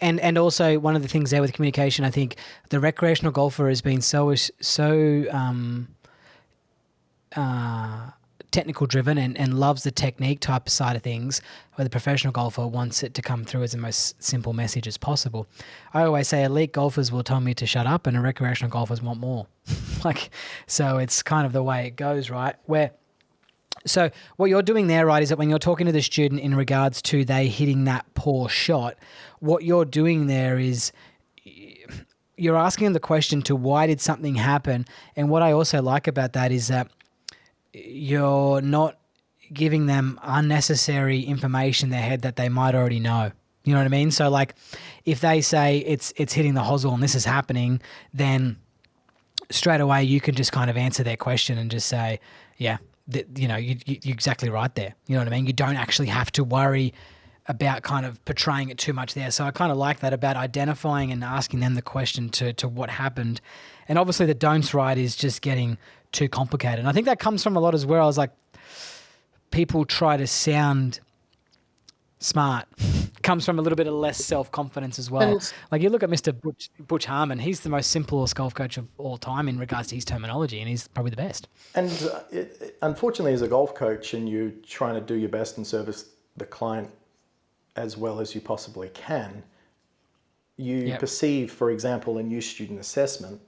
And also one of the things there with communication, I think the recreational golfer has been so technical driven and loves the technique type side of things, where the professional golfer wants it to come through as the most simple message as possible. I always say elite golfers will tell me to shut up and recreational golfers want more. So it's kind of the way it goes, right? So what you're doing there, right, is that when you're talking to the student in regards to they hitting that poor shot, what you're doing there is you're asking them the question to why did something happen? And what I also like about that is that you're not giving them unnecessary information in their head that they might already know. You know what I mean? So like if they say it's hitting the hosel and this is happening, then straight away you can just kind of answer their question and just say, you're exactly right there. You know what I mean? You don't actually have to worry about kind of portraying it too much there. So I kind of like that about identifying and asking them the question to what happened. And obviously the don'ts, right, is just getting too complicated. And I think that comes from a lot as well. I was like, people try to sound smart. Comes from a little bit of less self-confidence as well. Like you look at Mr. Butch Harmon, he's the most simplest golf coach of all time in regards to his terminology, and he's probably the best. And unfortunately, as a golf coach, and you're trying to do your best and service the client as well as you possibly can, you perceive, for example, in new student assessment,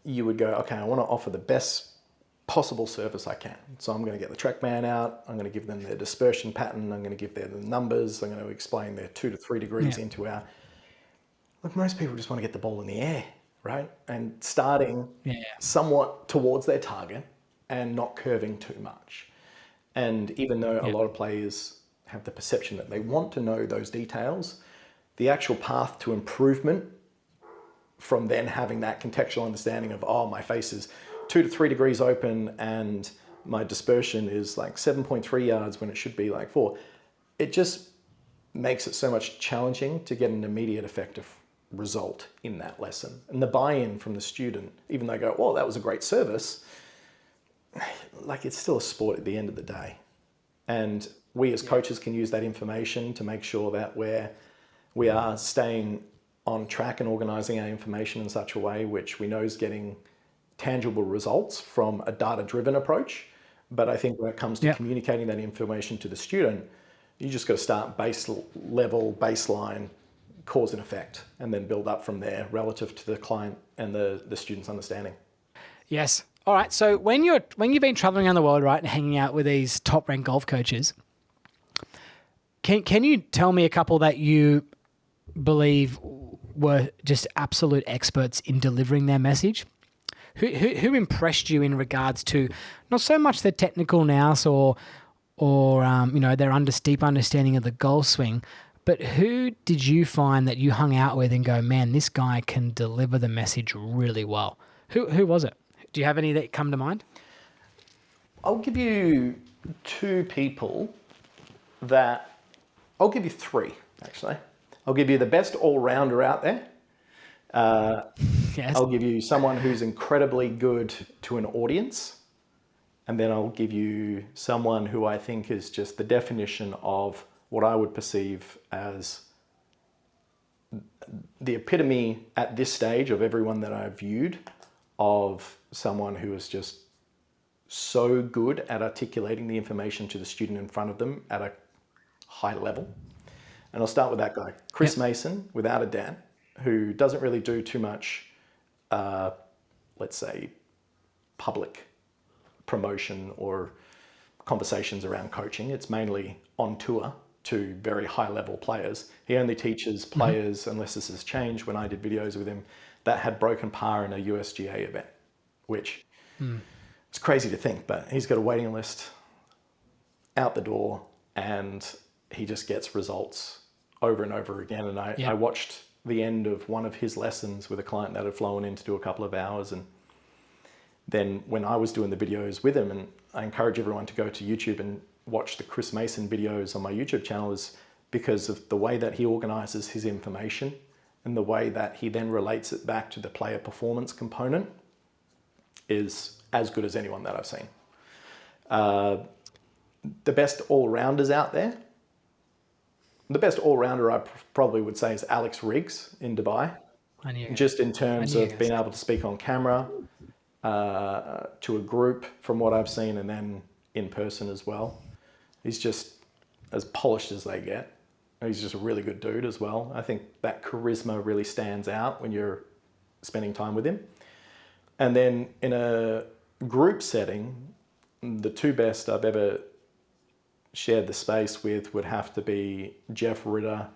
you would go, okay, I want to offer the best possible service I can. So I'm going to get the TrackMan out. I'm going to give them their dispersion pattern. I'm going to give them the numbers. I'm going to explain their 2 to 3 degrees into our... Look, most people just want to get the ball in the air, right? And starting somewhat towards their target and not curving too much. And even though a lot of players have the perception that they want to know those details, the actual path to improvement from then having that contextual understanding of, oh, my face is 2 to 3 degrees open and my dispersion is like 7.3 yards when it should be like 4. It just makes it so much challenging to get an immediate effective result in that lesson. And the buy-in from the student, even though they go, oh, that was a great service, like it's still a sport at the end of the day. And we as coaches can use that information to make sure that we are staying on track and organizing our information in such a way which we know is getting tangible results from a data-driven approach. But I think when it comes to communicating that information to the student, you just got to start baseline, cause and effect, and then build up from there relative to the client and the student's understanding. Yes. All right. So when you've been traveling around the world, right, and hanging out with these top-ranked golf coaches, can you tell me a couple that you believe were just absolute experts in delivering their message? Who impressed you in regards to not so much their technical nous or their deep understanding of the golf swing, but who did you find that you hung out with and go, man, this guy can deliver the message really well? Who was it? Do you have any that come to mind? I'll give you 2 people I'll give you 3, actually. I'll give you the best all-rounder out there. Yes. I'll give you someone who's incredibly good to an audience. And then I'll give you someone who I think is just the definition of what I would perceive as the epitome at this stage of everyone that I've viewed of someone who is just so good at articulating the information to the student in front of them at a high level. And I'll start with that guy, Chris Mason, without a doubt, who doesn't really do too much, let's say, public promotion or conversations around coaching. It's mainly on tour to very high level players. He only teaches players, unless this has changed, when I did videos with him, that had broken par in a USGA event, which it's crazy to think, but he's got a waiting list out the door and he just gets results over and over again. And I watched the end of one of his lessons with a client that had flown in to do a couple of hours. And then when I was doing the videos with him, and I encourage everyone to go to YouTube and watch the Chris Mason videos on my YouTube channel, is because of the way that he organizes his information and the way that he then relates it back to the player performance component is as good as anyone that I've seen. The best all-rounders out there, the best all-rounder I probably would say is Alex Riggs in Dubai, just in terms of being able to speak on camera to a group from what I've seen, and then in person as well. He's just as polished as they get. He's just a really good dude as well. I think that charisma really stands out when you're spending time with him. And then in a group setting, the two best I've ever shared the space with would have to be Jeff Ritter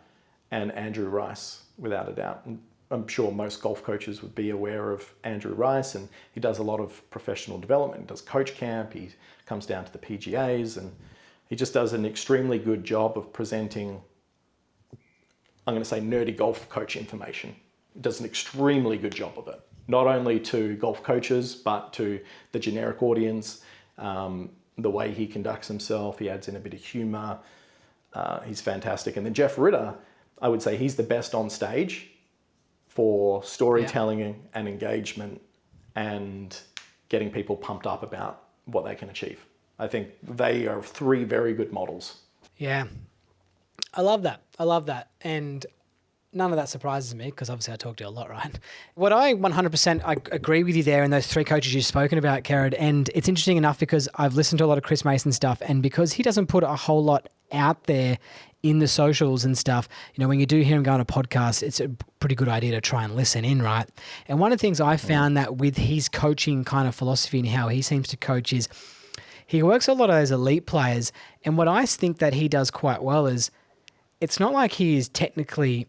and Andrew Rice, without a doubt. And I'm sure most golf coaches would be aware of Andrew Rice, and he does a lot of professional development. He does coach camp, he comes down to the PGAs, and he just does an extremely good job of presenting, I'm going to say, nerdy golf coach information. He does an extremely good job of it, not only to golf coaches, but to the generic audience. The way he conducts himself, he adds in a bit of humor. He's fantastic. And then Jeff Ritter, I would say he's the best on stage for storytelling and engagement and getting people pumped up about what they can achieve. I think they are three very good models. Yeah. I love that. I love that. And none of that surprises me because obviously I talk to you a lot, right? What I 100% I agree with you there and those three coaches you've spoken about, Kerrod. And it's interesting enough because I've listened to a lot of Chris Mason stuff, and because he doesn't put a whole lot out there in the socials and stuff, you know, when you do hear him go on a podcast, it's a pretty good idea to try and listen in, right? And one of the things I found that with his coaching kind of philosophy and how he seems to coach is he works a lot of those elite players. And what I think that he does quite well is it's not like he is technically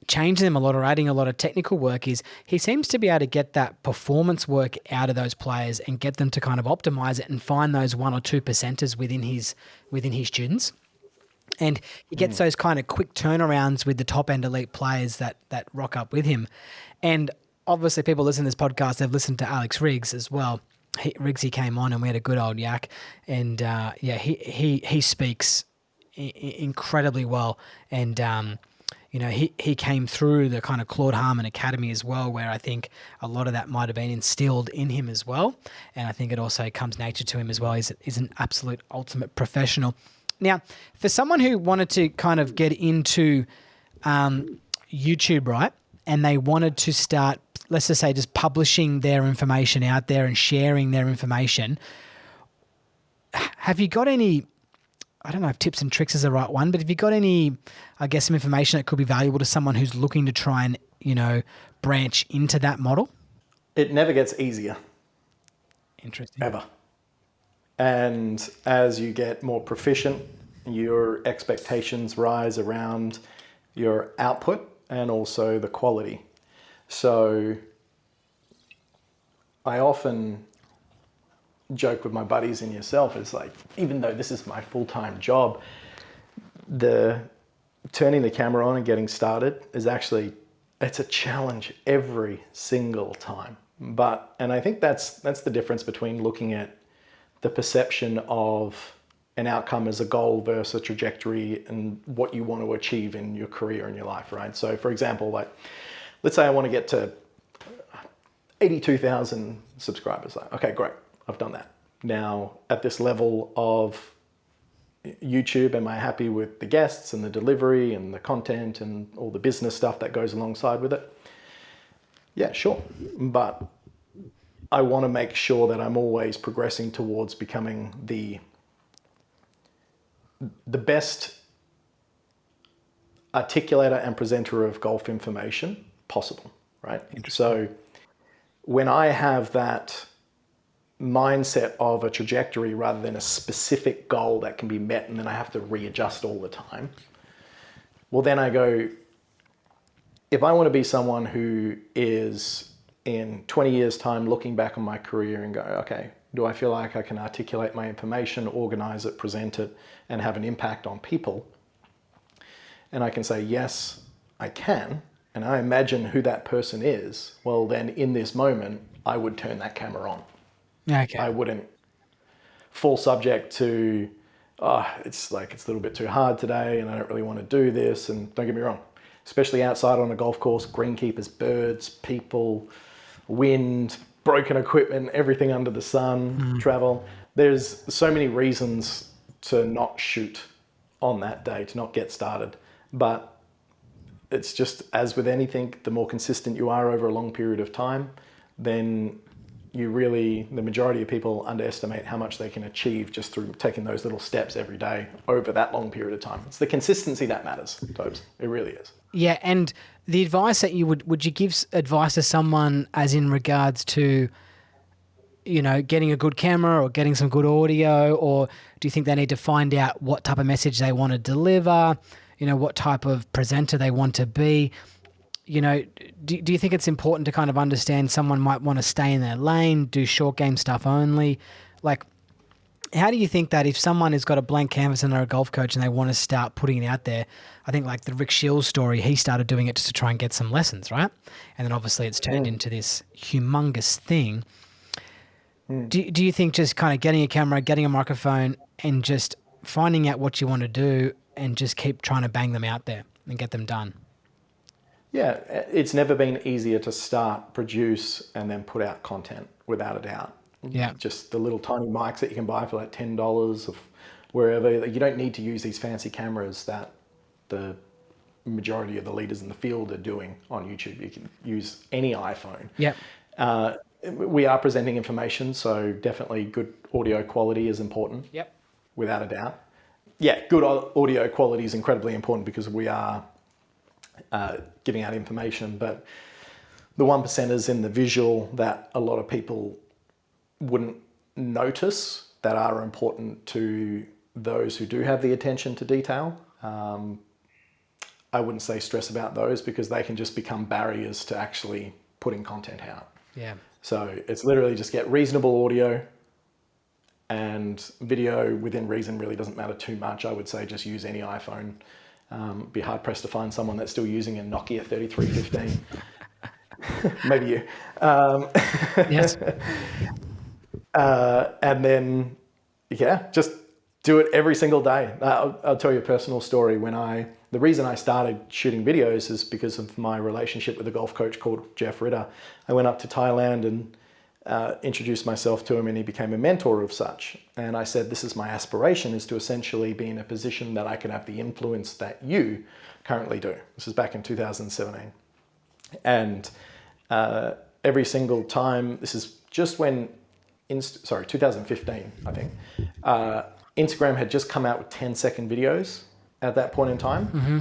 changing them a lot or adding a lot of technical work. Is he seems to be able to get that performance work out of those players and get them to kind of optimize it and find those 1 or 2 percenters within his students. And he gets those kind of quick turnarounds with the top end elite players that rock up with him. And obviously people listening to this podcast, they've listened to Alex Riggs as well. Riggsy came on and we had a good old yak, and he speaks incredibly well. And you know, he came through the kind of Claude Harmon Academy as well, where I think a lot of that might have been instilled in him as well. And I think it also comes nature to him as well. He's an absolute ultimate professional. Now, for someone who wanted to kind of get into YouTube, right, and they wanted to start, let's just say, just publishing their information out there and sharing their information, have you got any, I don't know if tips and tricks is the right one, but have you got any, I guess, some information that could be valuable to someone who's looking to try and, you know, branch into that model? It never gets easier. Interesting. Ever. And as you get more proficient, your expectations rise around your output and also the quality. So I often joke with my buddies and yourself, it's like, even though this is my full-time job, the turning the camera on and getting started is actually, it's a challenge every single time. And I think that's the difference between looking at the perception of an outcome as a goal versus a trajectory and what you want to achieve in your career and your life, right? So for example, like, let's say I want to get to 82,000 subscribers. Like, okay, great. I've done that. Now at this level of YouTube, am I happy with the guests and the delivery and the content and all the business stuff that goes alongside with it? Yeah, sure. But I want to make sure that I'm always progressing towards becoming the best articulator and presenter of golf information possible, right? So when I have that mindset of a trajectory rather than a specific goal that can be met and then I have to readjust all the time, well, then I go, if I want to be someone who is in 20 years' time looking back on my career and go, okay, do I feel like I can articulate my information, organize it, present it, and have an impact on people? And I can say, yes, I can. And I imagine who that person is. Well, then in this moment, I would turn that camera on. Okay. I wouldn't fall subject to, oh, it's a little bit too hard today and I don't really want to do this. And don't get me wrong, especially outside on a golf course, greenkeepers, birds, people, wind, broken equipment, everything under the sun, travel. There's so many reasons to not shoot on that day, to not get started. But it's just, as with anything, the more consistent you are over a long period of time, then the majority of people underestimate how much they can achieve just through taking those little steps every day over that long period of time. It's the consistency that matters, Tobes. It really is. Yeah, and the advice that you would you give advice to someone as in regards to, getting a good camera or getting some good audio, or do you think they need to find out what type of message they want to deliver, what type of presenter they want to be? Do you think it's important to kind of understand someone might want to stay in their lane, do short game stuff only? Like, how do you think that if someone has got a blank canvas and they're a golf coach and they want to start putting it out there, I think like the Rick Shields story, he started doing it just to try and get some lessons, right? And then obviously it's turned into this humongous thing. Do you think just kind of getting a camera, getting a microphone and just finding out what you want to do and just keep trying to bang them out there and get them done? Yeah, it's never been easier to start, produce, and then put out content, without a doubt. Yeah. Just the little tiny mics that you can buy for like $10 of wherever. You don't need to use these fancy cameras that the majority of the leaders in the field are doing on YouTube. You can use any iPhone. Yeah. We are presenting information, so definitely good audio quality is important. Yep. Without a doubt. Yeah, good audio quality is incredibly important because we are giving out information, but the 1%ers in the visual that a lot of people wouldn't notice that are important to those who do have the attention to detail. I wouldn't say stress about those because they can just become barriers to actually putting content out. Yeah. So it's literally just get reasonable audio, and video within reason really doesn't matter too much. I would say just use any iPhone. Be hard pressed to find someone that's still using a Nokia 3315. Maybe you. Yes. And then, just do it every single day. I'll tell you a personal story. The reason I started shooting videos is because of my relationship with a golf coach called Jeff Ritter. I went up to Thailand and introduced myself to him, and he became a mentor of such. And I said, this is my aspiration, is to essentially be in a position that I can have the influence that you currently do. This is back in 2017. And every single time, this is just when, 2015, I think, Instagram had just come out with 10-second videos at that point in time. Mm-hmm.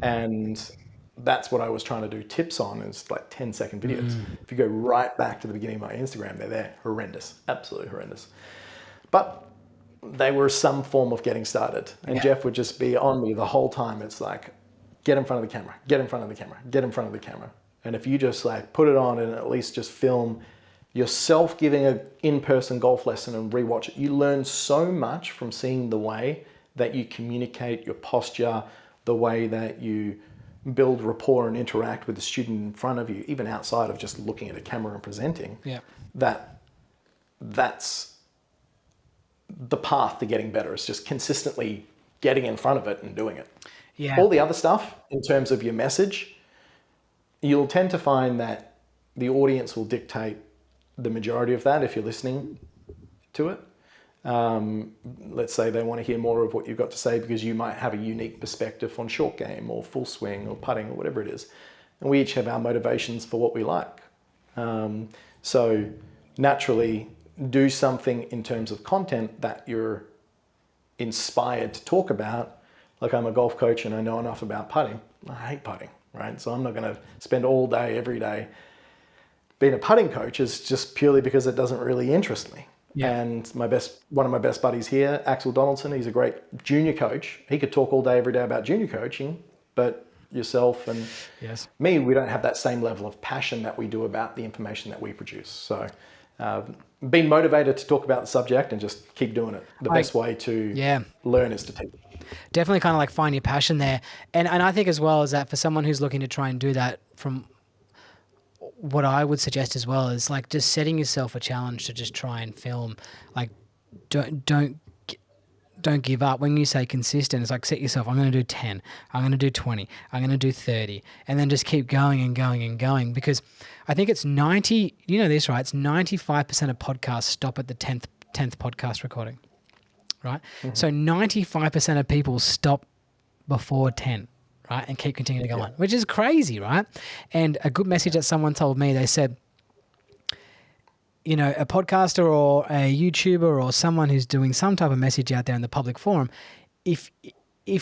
And that's what I was trying to do tips on, is like 10-second videos. If you go right back to the beginning of my Instagram, they're there. Horrendous, absolutely horrendous. But they were some form of getting started. And Jeff would just be on me the whole time. It's like, get in front of the camera, get in front of the camera, get in front of the camera. And if you just like put it on and at least just film yourself giving an in-person golf lesson and rewatch it, you learn so much from seeing the way that you communicate, your posture, the way that you build rapport and interact with the student in front of you, even outside of just looking at a camera and presenting. Yeah. That's the path to getting better. It's just consistently getting in front of it and doing it. Yeah. All the other stuff in terms of your message, you'll tend to find that the audience will dictate the majority of that if you're listening to it. Let's say they want to hear more of what you've got to say because you might have a unique perspective on short game or full swing or putting or whatever it is. And we each have our motivations for what we like. So naturally, do something in terms of content that you're inspired to talk about. Like, I'm a golf coach and I know enough about putting. I hate putting, right? So I'm not going to spend all day, every day being a putting coach, is just purely because it doesn't really interest me. Yeah. And one of my best buddies here, Axel Donaldson, he's a great junior coach. He could talk all day, every day about junior coaching, but yourself and me, we don't have that same level of passion that we do about the information that we produce. So being motivated to talk about the subject and just keep doing it. The best way to learn is to teach. Definitely kind of like find your passion there. And I think as well is that for someone who's looking to try and do that, from what I would suggest as well is like just setting yourself a challenge to just try and film. Like don't give up. When you say consistent, it's like set yourself, I'm going to do 10, I'm going to do 20, I'm going to do 30, and then just keep going and going and going, because I think it's 90, you know this, right? It's 95% of podcasts stop at the 10th podcast recording, right? Mm-hmm. So 95% of people stop before 10, right? And keep continuing to go on, which is crazy, right? And a good message that someone told me, they said, you know, a podcaster or a YouTuber or someone who's doing some type of message out there in the public forum, if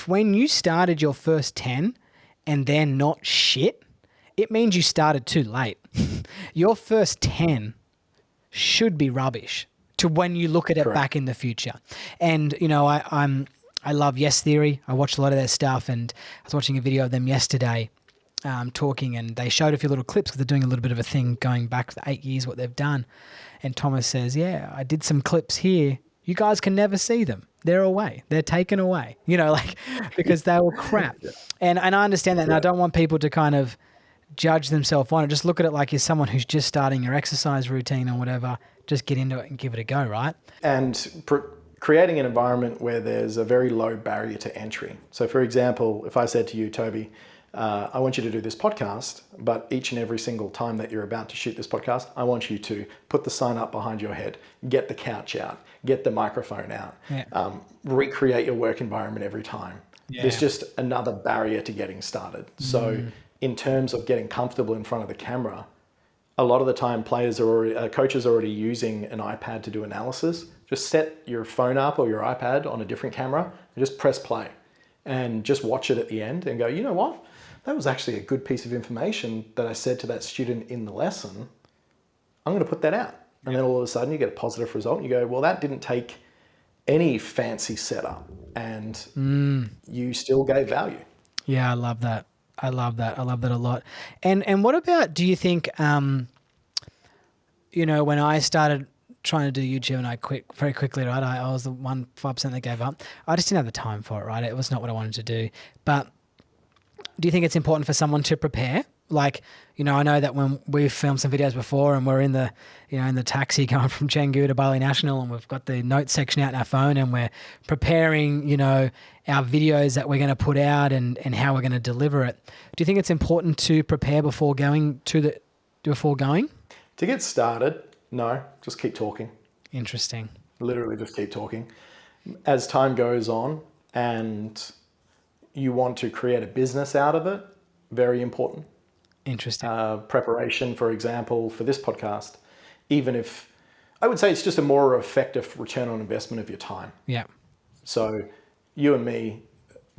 when you started your first 10 and they're not shit, it means you started too late. Your first 10 should be rubbish to when you look at it back in the future. And, you know, I love Yes Theory. I watched a lot of their stuff, and I was watching a video of them yesterday talking, and they showed a few little clips because they're doing a little bit of a thing going back for 8 years, what they've done. And Thomas says, yeah, I did some clips here. You guys can never see them. They're away. They're taken away, you know, like, because they were crap. And I understand that. And I don't want people to kind of judge themselves on it. Just look at it like you're someone who's just starting your exercise routine or whatever. Just get into it and give it a go, right? And creating an environment where there's a very low barrier to entry. So for example, if I said to you, Toby, I want you to do this podcast, but each and every single time that you're about to shoot this podcast, I want you to put the sign up behind your head, get the couch out, get the microphone out, recreate your work environment every time. Yeah. There's just another barrier to getting started. So in terms of getting comfortable in front of the camera, a lot of the time coaches are already using an iPad to do analysis. Just set your phone up or your iPad on a different camera and just press play and just watch it at the end and go, you know what? That was actually a good piece of information that I said to that student in the lesson. I'm going to put that out. And then all of a sudden you get a positive result. And you go, well, that didn't take any fancy setup, and you still gave value. Yeah, I love that. I love that. I love that a lot. And what about, do you think, you know, when I started trying to do YouTube and I quit very quickly, right? I was the 5% that gave up. I just didn't have the time for it, right? It was not what I wanted to do. But do you think it's important for someone to prepare? Like, you know, I know that when we've filmed some videos before and we're in the, you know, in the taxi going from Canggu to Bali National, and we've got the notes section out in our phone and we're preparing, you know, our videos that we're going to put out and how we're going to deliver it. Do you think it's important to prepare before going? To get started, no, just keep talking. Interesting. Literally just keep talking. As time goes on and you want to create a business out of it, very important. Interesting. Preparation, for example, for this podcast, even if, I would say it's just a more effective return on investment of your time. Yeah. So you and me,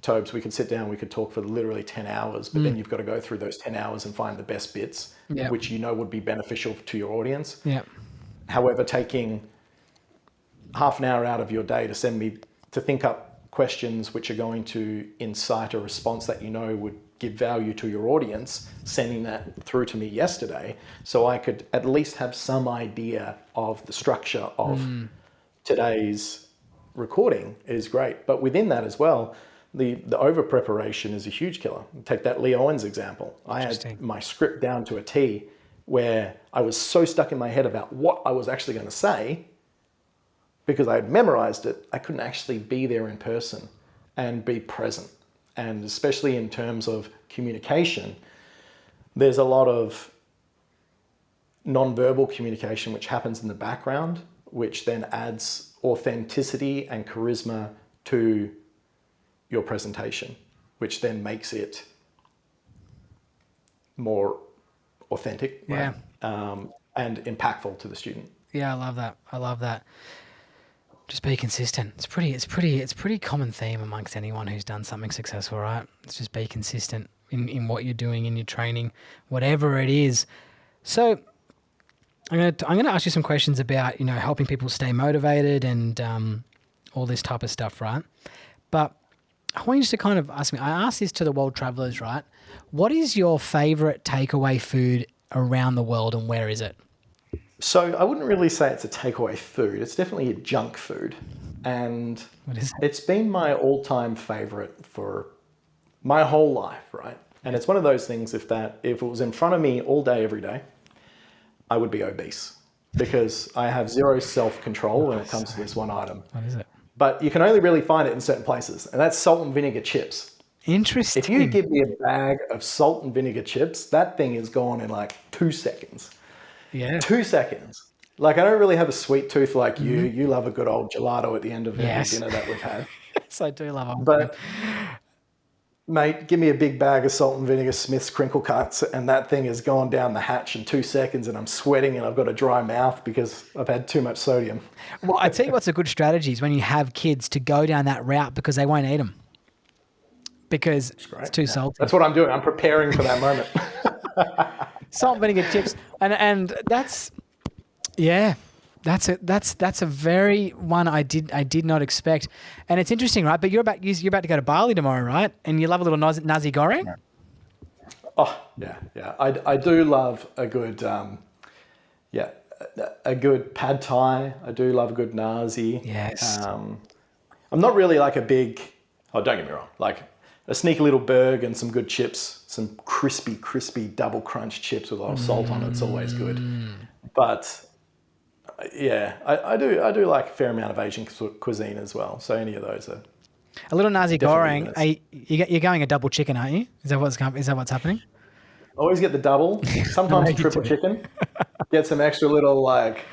Tobes, we could sit down, we could talk for literally 10 hours, but then you've got to go through those 10 hours and find the best bits, which you know would be beneficial to your audience. Yeah. However, taking half an hour out of your day to think up questions which are going to incite a response that you know would give value to your audience, sending that through to me yesterday, so I could at least have some idea of the structure of today's recording is great. But within that as well, the over preparation is a huge killer. Take that Lee Owens example. I had my script down to a T where I was so stuck in my head about what I was actually going to say, because I had memorized it, I couldn't actually be there in person and be present. And especially in terms of communication, there's a lot of non-verbal communication, which happens in the background, which then adds authenticity and charisma to your presentation, which then makes it more authentic, right? And impactful to the student. Yeah, I love that. I love that. Just be consistent. It's pretty common theme amongst anyone who's done something successful, right? It's just be consistent in what you're doing, in your training, whatever it is. So I'm gonna ask you some questions about, helping people stay motivated and all this type of stuff, right? But I want you just to kind of ask me, I asked this to the world travelers, right? What is your favorite takeaway food around the world and where is it? So I wouldn't really say it's a takeaway food. It's definitely a junk food. And What is it? it's been my all-time favorite for my whole life, right? And it's one of those things, if it was in front of me all day, every day, I would be obese because I have zero self-control when it comes to this one item. What is it? But you can only really find it in certain places, and that's salt and vinegar chips. Interesting. If you give me a bag of salt and vinegar chips, that thing is gone in like 2 seconds. Yeah. 2 seconds. Like, I don't really have a sweet tooth like you. You love a good old gelato at the end of every dinner that we've had. Yes, I do love it. But, mate, give me a big bag of salt and vinegar Smith's crinkle cuts, and that thing has gone down the hatch in 2 seconds, and I'm sweating, and I've got a dry mouth because I've had too much sodium. Well, I tell you what's a good strategy is when you have kids to go down that route because they won't eat them because it's too salty. That's what I'm doing. I'm preparing for that moment. Salt and vinegar chips, and that's that's a very one I did not expect, and it's interesting, right? But you're about to go to Bali tomorrow, right? And you love a little nasi goreng. Oh yeah. I do love a good a good pad thai. I do love a good nasi. Yes. I'm not really like a big. Oh, don't get me wrong. Like a sneaky little burg and some good chips, some crispy double crunch chips with a lot of salt on it. It's always good. But yeah, I do like a fair amount of Asian cuisine as well. So any of those are a little nasi goreng. Yes. You're going a double chicken, aren't you? Is that what's happening? Always get the double, sometimes a triple chicken. Get some extra little like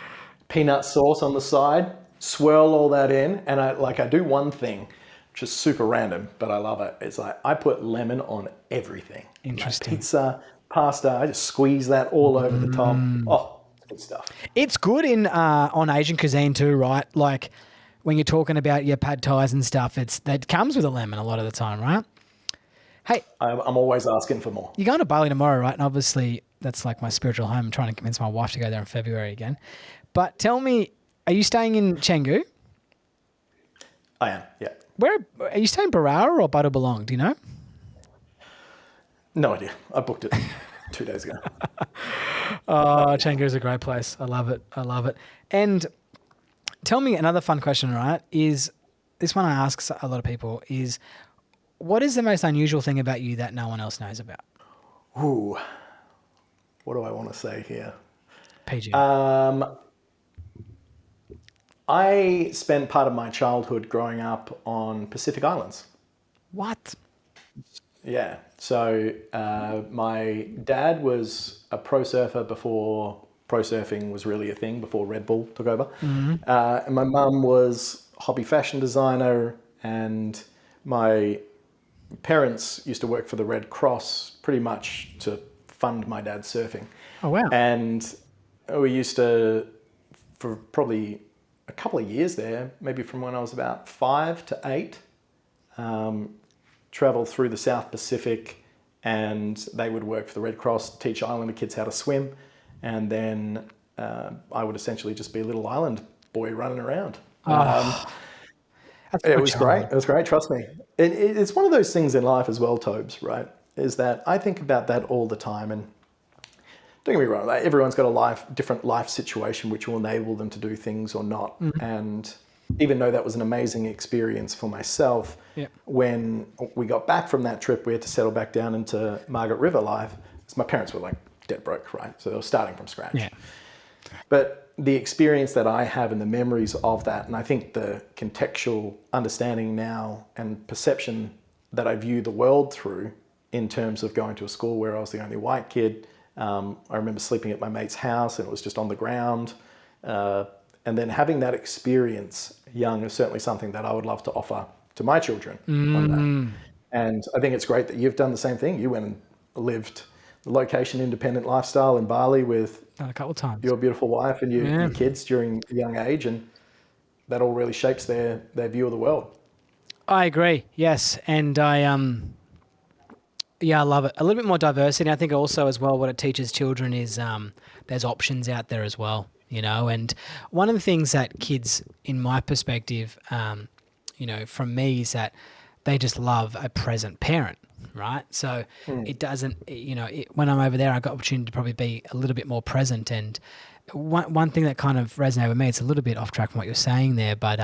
peanut sauce on the side, swirl all that in, and I do one thing, which is super random, but I love it. It's like I put lemon on everything. Interesting. Like pizza, pasta, I just squeeze that all over the top. Oh, good stuff. It's good in on Asian cuisine too, right? Like when you're talking about your pad thais and stuff, that comes with a lemon a lot of the time, right? Hey, I'm always asking for more. you're going to Bali tomorrow, right? And obviously that's like my spiritual home. I'm trying to convince my wife to go there in February again. But tell me, are you staying in Canggu? I am, yeah. Where are you staying, Barara or Bada Balong? Do you know? No idea. I booked it 2 days ago. Oh, Canggu is a great place. I love it. And tell me another fun question, right? Is this one I ask a lot of people is, what is the most unusual thing about you that no one else knows about? Ooh, what do I want to say here? PG. I spent part of my childhood growing up on Pacific Islands. What? Yeah. So my dad was a pro surfer before pro surfing was really a thing, before Red Bull took over. And my mum was a hobby fashion designer, and my parents used to work for the Red Cross pretty much to fund my dad's surfing. Oh, wow. And we used to, for probably a couple of years there, maybe from when I was about 5 to 8, travel through the South Pacific, and they would work for the Red Cross, teach Islander kids how to swim, and then I would essentially just be a little island boy running around. It was great. It was great. Trust me. It's one of those things in life as well, Tobes, right? Is that I think about that all the time. And don't get me wrong, like, everyone's got a different life situation which will enable them to do things or not. And even though that was an amazing experience for myself, when we got back from that trip, we had to settle back down into Margaret River life. Because my parents were like dead broke, right? So they were starting from scratch. Yeah. But the experience that I have and the memories of that, and I think the contextual understanding now and perception that I view the world through in terms of going to a school where I was the only white kid I remember sleeping at my mate's house and it was just on the ground. And then having that experience young is certainly something that I would love to offer to my children one day. And I think it's great that you've done the same thing. You went and lived the location independent lifestyle in Bali with A couple of times. your beautiful wife and Yeah. your kids during a young age. And that all really shapes their view of the world. I agree. Yes. And yeah, I love it. A little bit more diversity. I think also as well, what it teaches children is there's options out there as well, and one of the things that kids, in my perspective, from me is that they just love a present parent, right? So it doesn't, when I'm over there, I got opportunity to probably be a little bit more present. And one thing that kind of resonated with me, it's a little bit off track from what you're saying there, but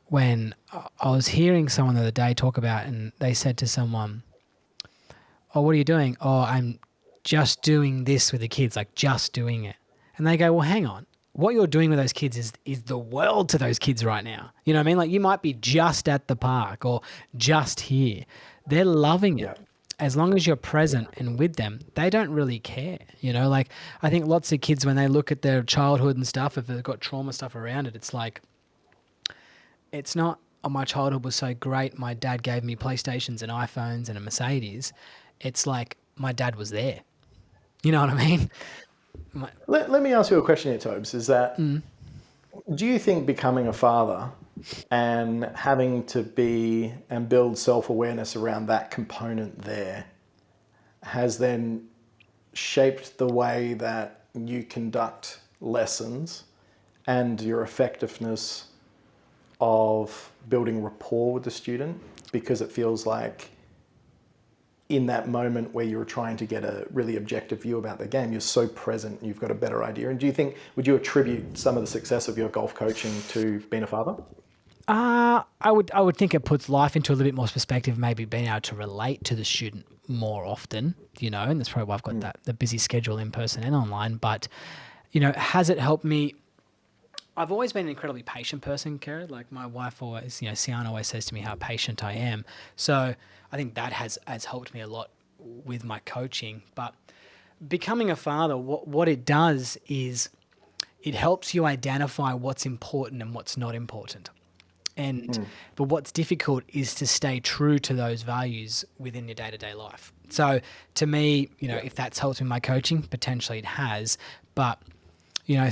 when I was hearing someone the other day talk about, and they said to someone, "Oh, what are you doing?" "Oh, I'm just doing this with the kids, like just doing it." And they go, "Well, hang on. What you're doing with those kids is the world to those kids right now." You know what I mean? Like you might be just at the park or just here. They're loving it. Yeah. As long as you're present and with them, they don't really care. Like I think lots of kids, when they look at their childhood and stuff, if they've got trauma stuff around it, it's like, it's not, "Oh, my childhood was so great. My dad gave me PlayStations and iPhones and a Mercedes." It's like, my dad was there. You know what I mean? Let me ask you a question here, Tobes. Is that, do you think becoming a father and having to be and build self-awareness around that component there has then shaped the way that you conduct lessons and your effectiveness of building rapport with the student? Because it feels like in that moment where you're trying to get a really objective view about the game, you're so present and you've got a better idea. And would you attribute some of the success of your golf coaching to being a father? I would think it puts life into a little bit more perspective, maybe being able to relate to the student more often, and that's probably why I've got the busy schedule in person and online. But, has it helped me? I've always been an incredibly patient person, Kerrod. Like my wife always, Sian always says to me how patient I am. So I think that has helped me a lot with my coaching. But becoming a father, what it does is it helps you identify what's important and what's not important. But what's difficult is to stay true to those values within your day-to-day life. So to me, if that's helped in my coaching, potentially it has. But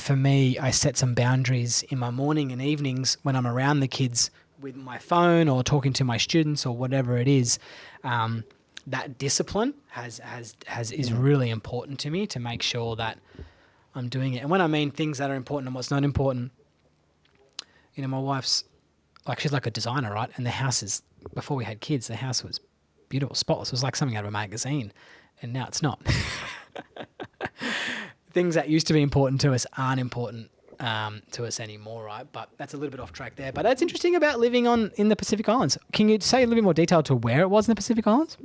for me, I set some boundaries in my morning and evenings when I'm around the kids with my phone or talking to my students or whatever it is. That discipline is really important to me, to make sure that I'm doing it. And when I mean things that are important and what's not important, my wife's she's like a designer, right? And the house is, before we had kids, the house was beautiful, spotless. It was like something out of a magazine, and now it's not. Things that used to be important to us aren't important to us anymore, right? But that's a little bit off track there. But that's interesting about living in the Pacific Islands. Can you say a little bit more detail to where it was in the Pacific Islands?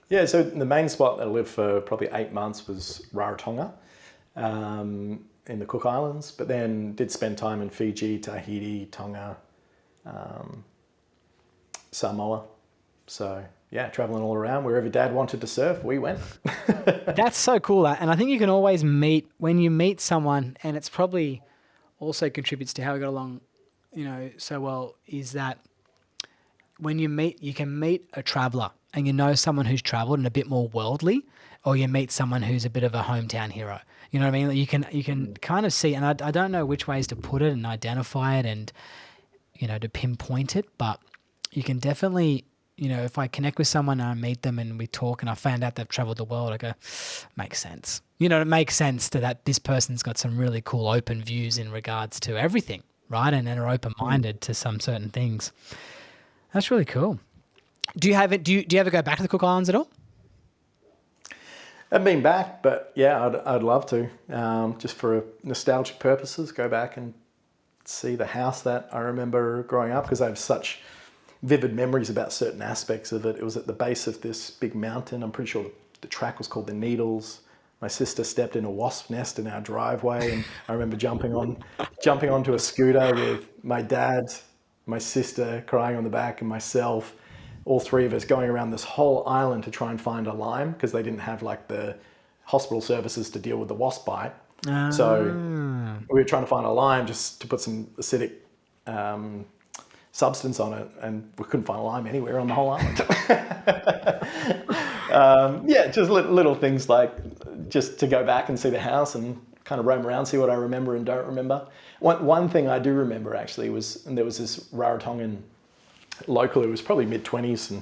Yeah, so the main spot that I lived for probably 8 months was Rarotonga in the Cook Islands, but then did spend time in Fiji, Tahiti, Tonga, Samoa. So yeah, traveling all around. Wherever Dad wanted to surf, we went. That's so cool. And I think you can always when you meet someone, and it's probably also contributes to how we got along, so well, is that when you can meet a traveler and someone who's traveled and a bit more worldly, or you meet someone who's a bit of a hometown hero. You know what I mean? You can kind of see, and I don't know which ways to put it and identify it and, to pinpoint it, but you can definitely, if I connect with someone and I meet them and we talk and I find out they've traveled the world, I go, makes sense. It makes sense that this person's got some really cool open views in regards to everything, right? And are open-minded to some certain things. That's really cool. Do you ever go back to the Cook Islands at all? I've been back, but yeah, I'd love to, just for nostalgic purposes, go back and see the house that I remember growing up, because I have such vivid memories about certain aspects of it. It was at the base of this big mountain. I'm pretty sure the track was called the Needles. My sister stepped in a wasp nest in our driveway, and I remember jumping onto a scooter with my dad, my sister crying on the back, and myself, all three of us going around this whole island to try and find a lime because they didn't have like the hospital services to deal with the wasp bite. So we were trying to find a lime just to put some acidic substance on it, and we couldn't find a lime anywhere on the whole island. Just little things like just to go back and see the house and kind of roam around, see what I remember and don't remember. One thing I do remember actually was, and there was this Rarotongan local who was probably mid-20s and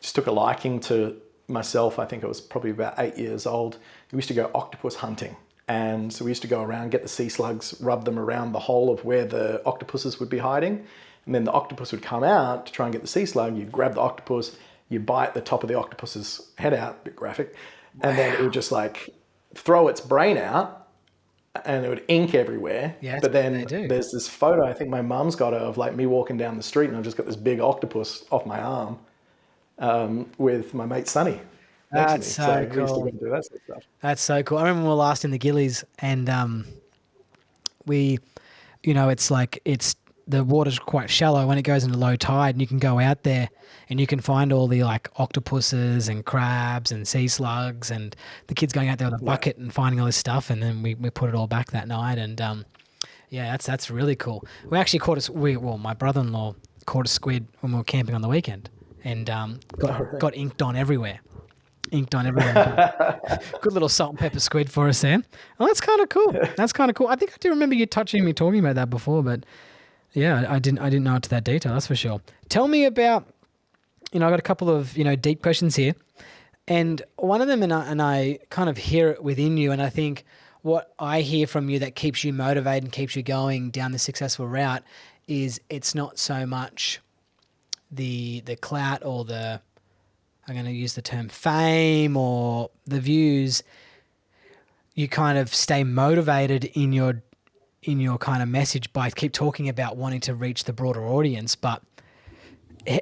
just took a liking to myself. I think I was probably about 8 years old. We used to go octopus hunting. And so we used to go around, get the sea slugs, rub them around the hole of where the octopuses would be hiding. And then the octopus would come out to try and get the sea slug. You grab the octopus, you bite the top of the octopus's head out, a bit graphic. And then it would just like throw its brain out and it would ink everywhere. Yeah, but then there's this photo, I think my mum's got it, of like me walking down the street and I've just got this big octopus off my arm with my mate Sonny. That's so cool. We used to go and do that sort of stuff. That's so cool. I remember when we were last in the Gillies and we, it's the water's quite shallow when it goes into low tide, and you can go out there and you can find all the like octopuses and crabs and sea slugs, and the kids going out there with a bucket and finding all this stuff, and then we put it all back that night, and that's really cool. We actually caught my brother-in-law caught a squid when we were camping on the weekend, and got inked on everywhere. Good little salt and pepper squid for us there. Oh, that's kind of cool. I think I do remember you talking about that before, but yeah, I didn't know it to that detail. That's for sure. Tell me about, I've got a couple of, deep questions here, and one of them, and I kind of hear it within you. And I think what I hear from you that keeps you motivated and keeps you going down the successful route is it's not so much the clout or I'm going to use the term fame or the views. You kind of stay motivated in your kind of message by keep talking about wanting to reach the broader audience. But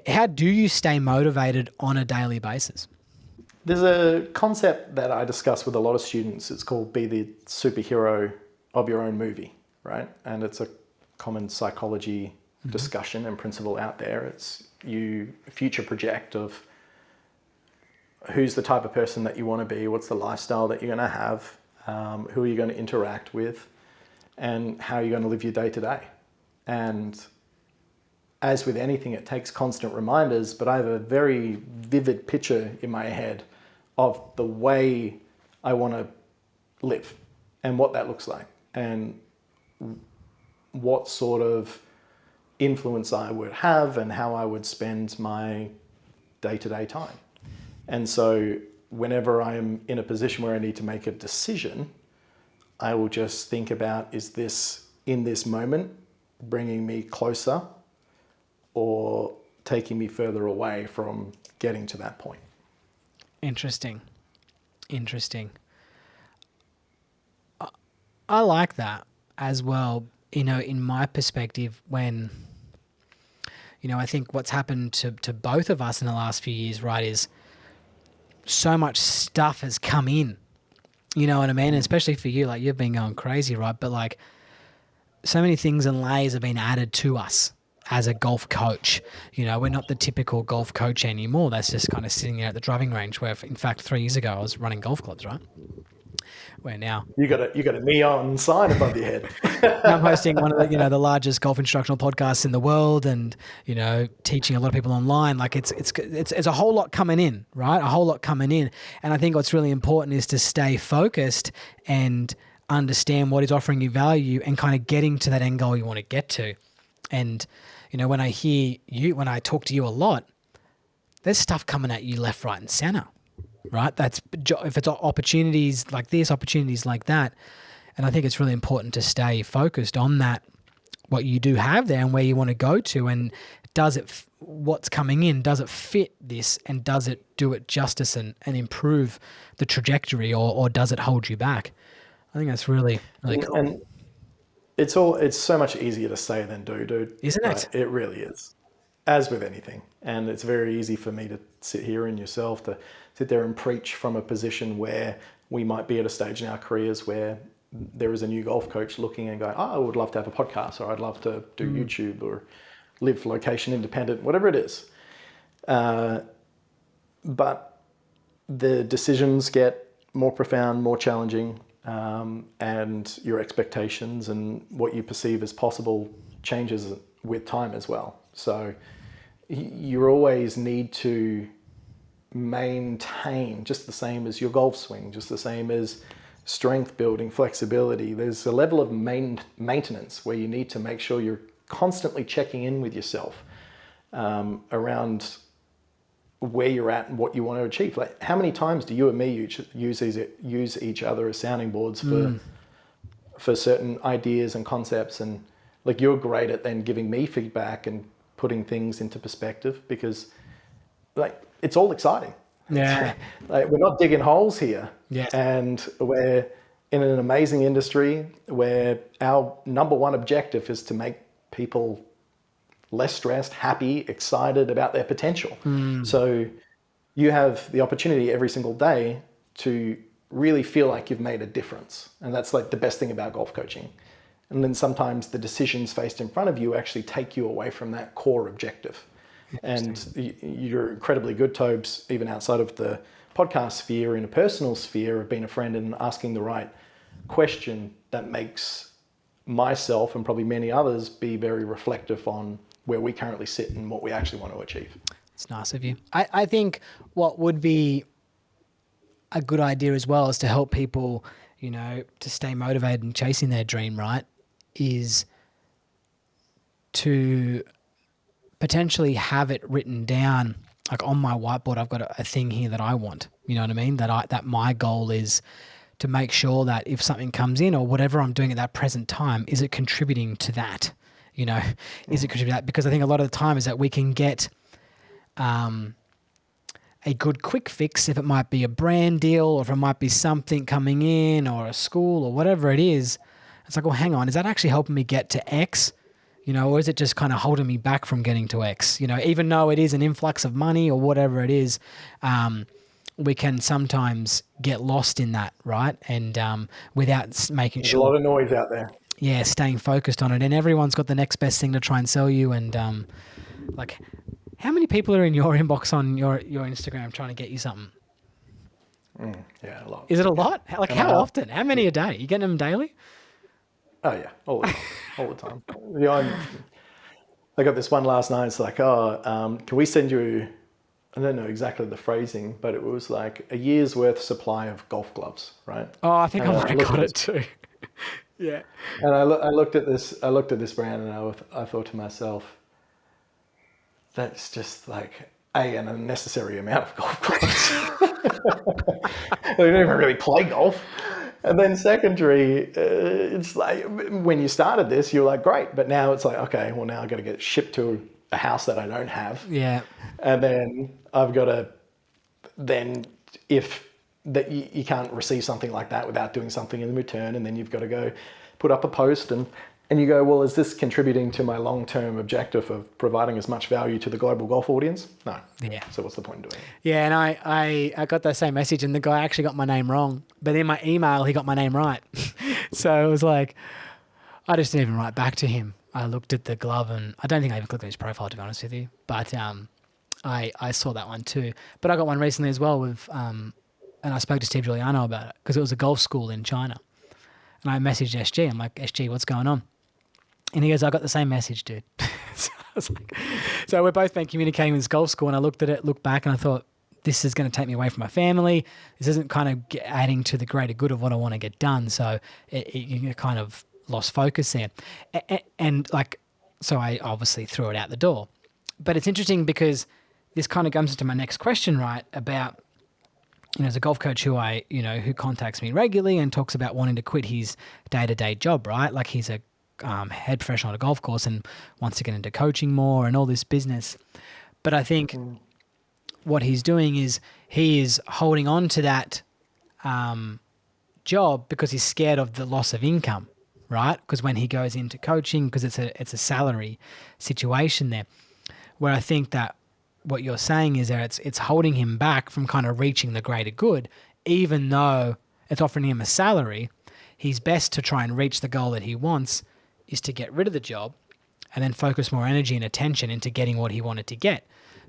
how do you stay motivated on a daily basis? There's a concept that I discuss with a lot of students. It's called be the superhero of your own movie, right? And it's a common psychology discussion and principle out there. It's you future project of who's the type of person that you want to be, what's the lifestyle that you're going to have, who are you going to interact with, and how you're going to live your day to day. And as with anything, it takes constant reminders, but I have a very vivid picture in my head of the way I want to live and what that looks like and what sort of influence I would have and how I would spend my day-to-day time. And so whenever I'm in a position where I need to make a decision, I will just think about, is this in this moment bringing me closer or taking me further away from getting to that point? Interesting. I like that as well. In my perspective, when, I think what's happened to both of us in the last few years, right, is so much stuff has come in, you know what I mean? And especially for you, like you've been going crazy, right? But like so many things and layers have been added to us as a golf coach. We're not the typical golf coach anymore. That's just kind of sitting there at the driving range where, in fact, 3 years ago I was running golf clubs, right? Where now you got a neon sign above your head. I'm hosting one of the the largest golf instructional podcasts in the world, and teaching a lot of people online. Like it's a whole lot coming in, right? A whole lot coming in, and I think what's really important is to stay focused and understand what is offering you value and kind of getting to that end goal you want to get to. And when I hear you, when I talk to you a lot, there's stuff coming at you left, right, and center. Right? That's if it's opportunities like this, opportunities like that. And I think it's really important to stay focused on that, what you do have there and where you want to go to. And what's coming in, does it fit this, and does it do it justice and improve the trajectory, or does it hold you back? I think that's really, really cool. And it's so much easier to say than do, dude. Isn't it? It really is. As with anything. And it's very easy for me to sit here and yourself to sit there and preach from a position where we might be at a stage in our careers where there is a new golf coach looking and going, I would love to have a podcast, or I'd love to do YouTube or live location independent, whatever it is. But the decisions get more profound, more challenging, and your expectations and what you perceive as possible changes with time as well. So you always need to maintain, just the same as your golf swing, just the same as strength building, flexibility. There's a level of maintenance where you need to make sure you're constantly checking in with yourself around where you're at and what you want to achieve. Like, how many times do you and me use each other as sounding boards for certain ideas and concepts? And like, you're great at then giving me feedback and putting things into perspective, because like, it's all exciting. Yeah. Like, we're not digging holes here. Yes. And we're in an amazing industry where our number one objective is to make people less stressed, happy, excited about their potential. So you have the opportunity every single day to really feel like you've made a difference. And that's like the best thing about golf coaching. And then sometimes the decisions faced in front of you actually take you away from that core objective. And you're incredibly good, Tobes, even outside of the podcast sphere, in a personal sphere, of being a friend and asking the right question that makes myself and probably many others be very reflective on where we currently sit and what we actually want to achieve. It's nice of you. I think what would be a good idea as well is to help people, you know, to stay motivated and chasing their dream, right, is to potentially have it written down. Like, on my whiteboard, I've got a thing here that I want, you know what I mean? That my goal is to make sure that if something comes in or whatever I'm doing at that present time, is it contributing to that? You know, is it contributing to that? Because I think a lot of the time is that we can get a good quick fix, if it might be a brand deal or if it might be something coming in or a school or whatever it is. It's like, well, hang on, is that actually helping me get to X? You know, or is it just kind of holding me back from getting to X? You know, even though it is an influx of money or whatever it is, we can sometimes get lost in that, right? And without making There's sure. a lot of noise out there. Yeah, staying focused on it. And everyone's got the next best thing to try and sell you. And like, how many people are in your inbox on your Instagram trying to get you something? Yeah, a lot. Is it a lot? Like, how often? How many a day? You getting them daily? Oh yeah, all the time. All the time. You know, I got this one last night. It's like, can we send you, I don't know exactly the phrasing, but it was like a year's worth supply of golf gloves, right? Oh, I think I might have got it too. Yeah. And I looked at this brand, and I thought to myself, that's just like an unnecessary amount of golf gloves. They don't even really play golf. And then secondary, it's like, when you started this, you were like, great. But now it's like, okay, well, now I've got to get it shipped to a house that I don't have. Yeah. And then I've got to, if that you can't receive something like that without doing something in return. And then you've got to go put up a post and you go, well, is this contributing to my long-term objective of providing as much value to the global golf audience? No. Yeah. So what's the point in doing it? Yeah, and I got that same message, and the guy actually got my name wrong. But in my email, he got my name right. So it was like, I just didn't even write back to him. I looked at the glove, and I don't think I even clicked on his profile, to be honest with you. But I saw that one too. But I got one recently as well with, and I spoke to Steve Giuliano about it, because it was a golf school in China. And I messaged SG. I'm like, SG, what's going on? And he goes, I got the same message, dude. So I was like, so we've both been communicating with this golf school, and I looked at it, looked back, and I thought, this is going to take me away from my family. This isn't kind of adding to the greater good of what I want to get done. So you kind of lost focus there. And like, so I obviously threw it out the door. But it's interesting because this kind of comes into my next question, right? About, you know, there's a golf coach who who contacts me regularly and talks about wanting to quit his day-to-day job, right? Like, he's a head professional at a golf course and wants to get into coaching more and all this business. But I think what he's doing is he is holding on to that job because he's scared of the loss of income, right? Because when he goes into coaching, because it's a salary situation there, where I think that what you're saying is that it's holding him back from kind of reaching the greater good, even though it's offering him a salary. He's best to try and reach the goal that he wants is to get rid of the job and then focus more energy and attention into getting what he wanted to get.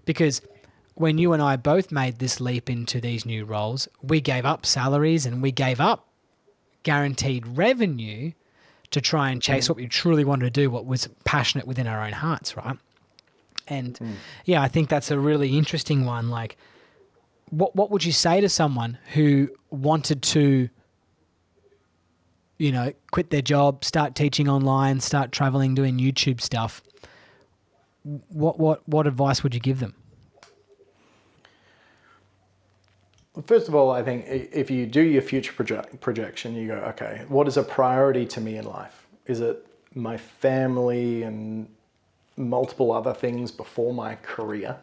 Because when you and I both made this leap into these new roles, we gave up salaries and we gave up guaranteed revenue to try and chase what we truly wanted to do, what was passionate within our own hearts, right? And yeah, I think that's a really interesting one. Like, what would you say to someone who wanted to, quit their job, start teaching online, start traveling, doing YouTube stuff? What advice would you give them? First of all, I think if you do your future projection, you go, okay, what is a priority to me in life? Is it my family and multiple other things before my career?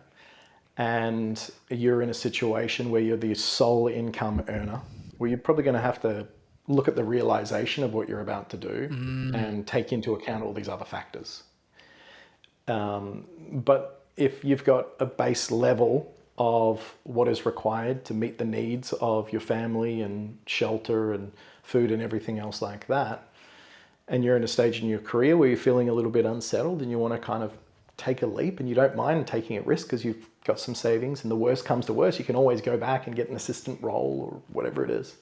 And you're in a situation where you're the sole income earner, where you're probably going to have to look at the realization of what you're about to do and take into account all these other factors. But if you've got a base level of what is required to meet the needs of your family and shelter and food and everything else like that, and you're in a stage in your career where you're feeling a little bit unsettled and you want to kind of take a leap and you don't mind taking a risk because you've got some savings, and the worst comes to worst, you can always go back and get an assistant role or whatever it is.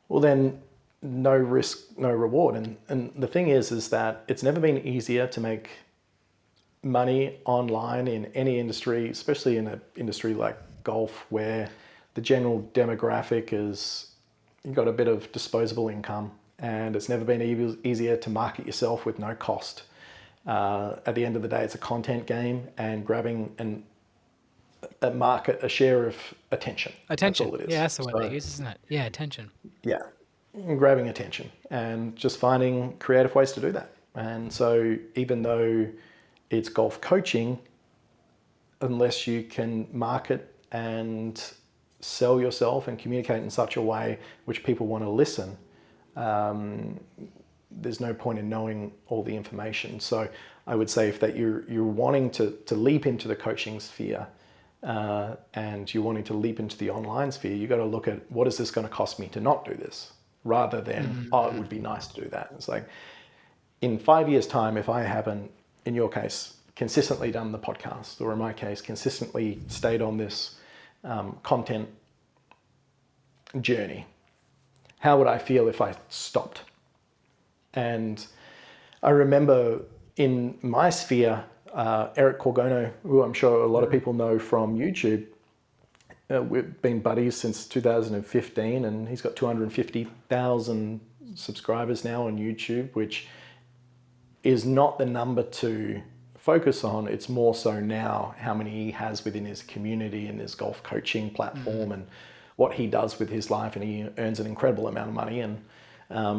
Well, then no risk, no reward. And the thing is that it's never been easier to make money online in any industry, especially in an industry like golf, where the general demographic is you've got a bit of disposable income, and it's never been easier to market yourself with no cost. At the end of the day, it's a content game and grabbing a share of attention. Attention. That's all it is. Yeah, that's the word they use, isn't it? Yeah, attention. Yeah, grabbing attention and just finding creative ways to do that. And so even though it's golf coaching, unless you can market and sell yourself and communicate in such a way which people want to listen, there's no point in knowing all the information. So I would say if that you're wanting to leap into the coaching sphere and you're wanting to leap into the online sphere, you've got to look at what is this going to cost me to not do this, rather than, it would be nice to do that. It's like, in 5 years' time, if I haven't, in your case, consistently done the podcast, or in my case, consistently stayed on this content journey, how would I feel if I stopped? And I remember in my sphere, Eric Corgono, who I'm sure a lot of people know from YouTube, we've been buddies since 2015, and he's got 250,000 subscribers now on YouTube, which is not the number to focus on. It's more so now how many he has within his community and his golf coaching platform and what he does with his life. And he earns an incredible amount of money and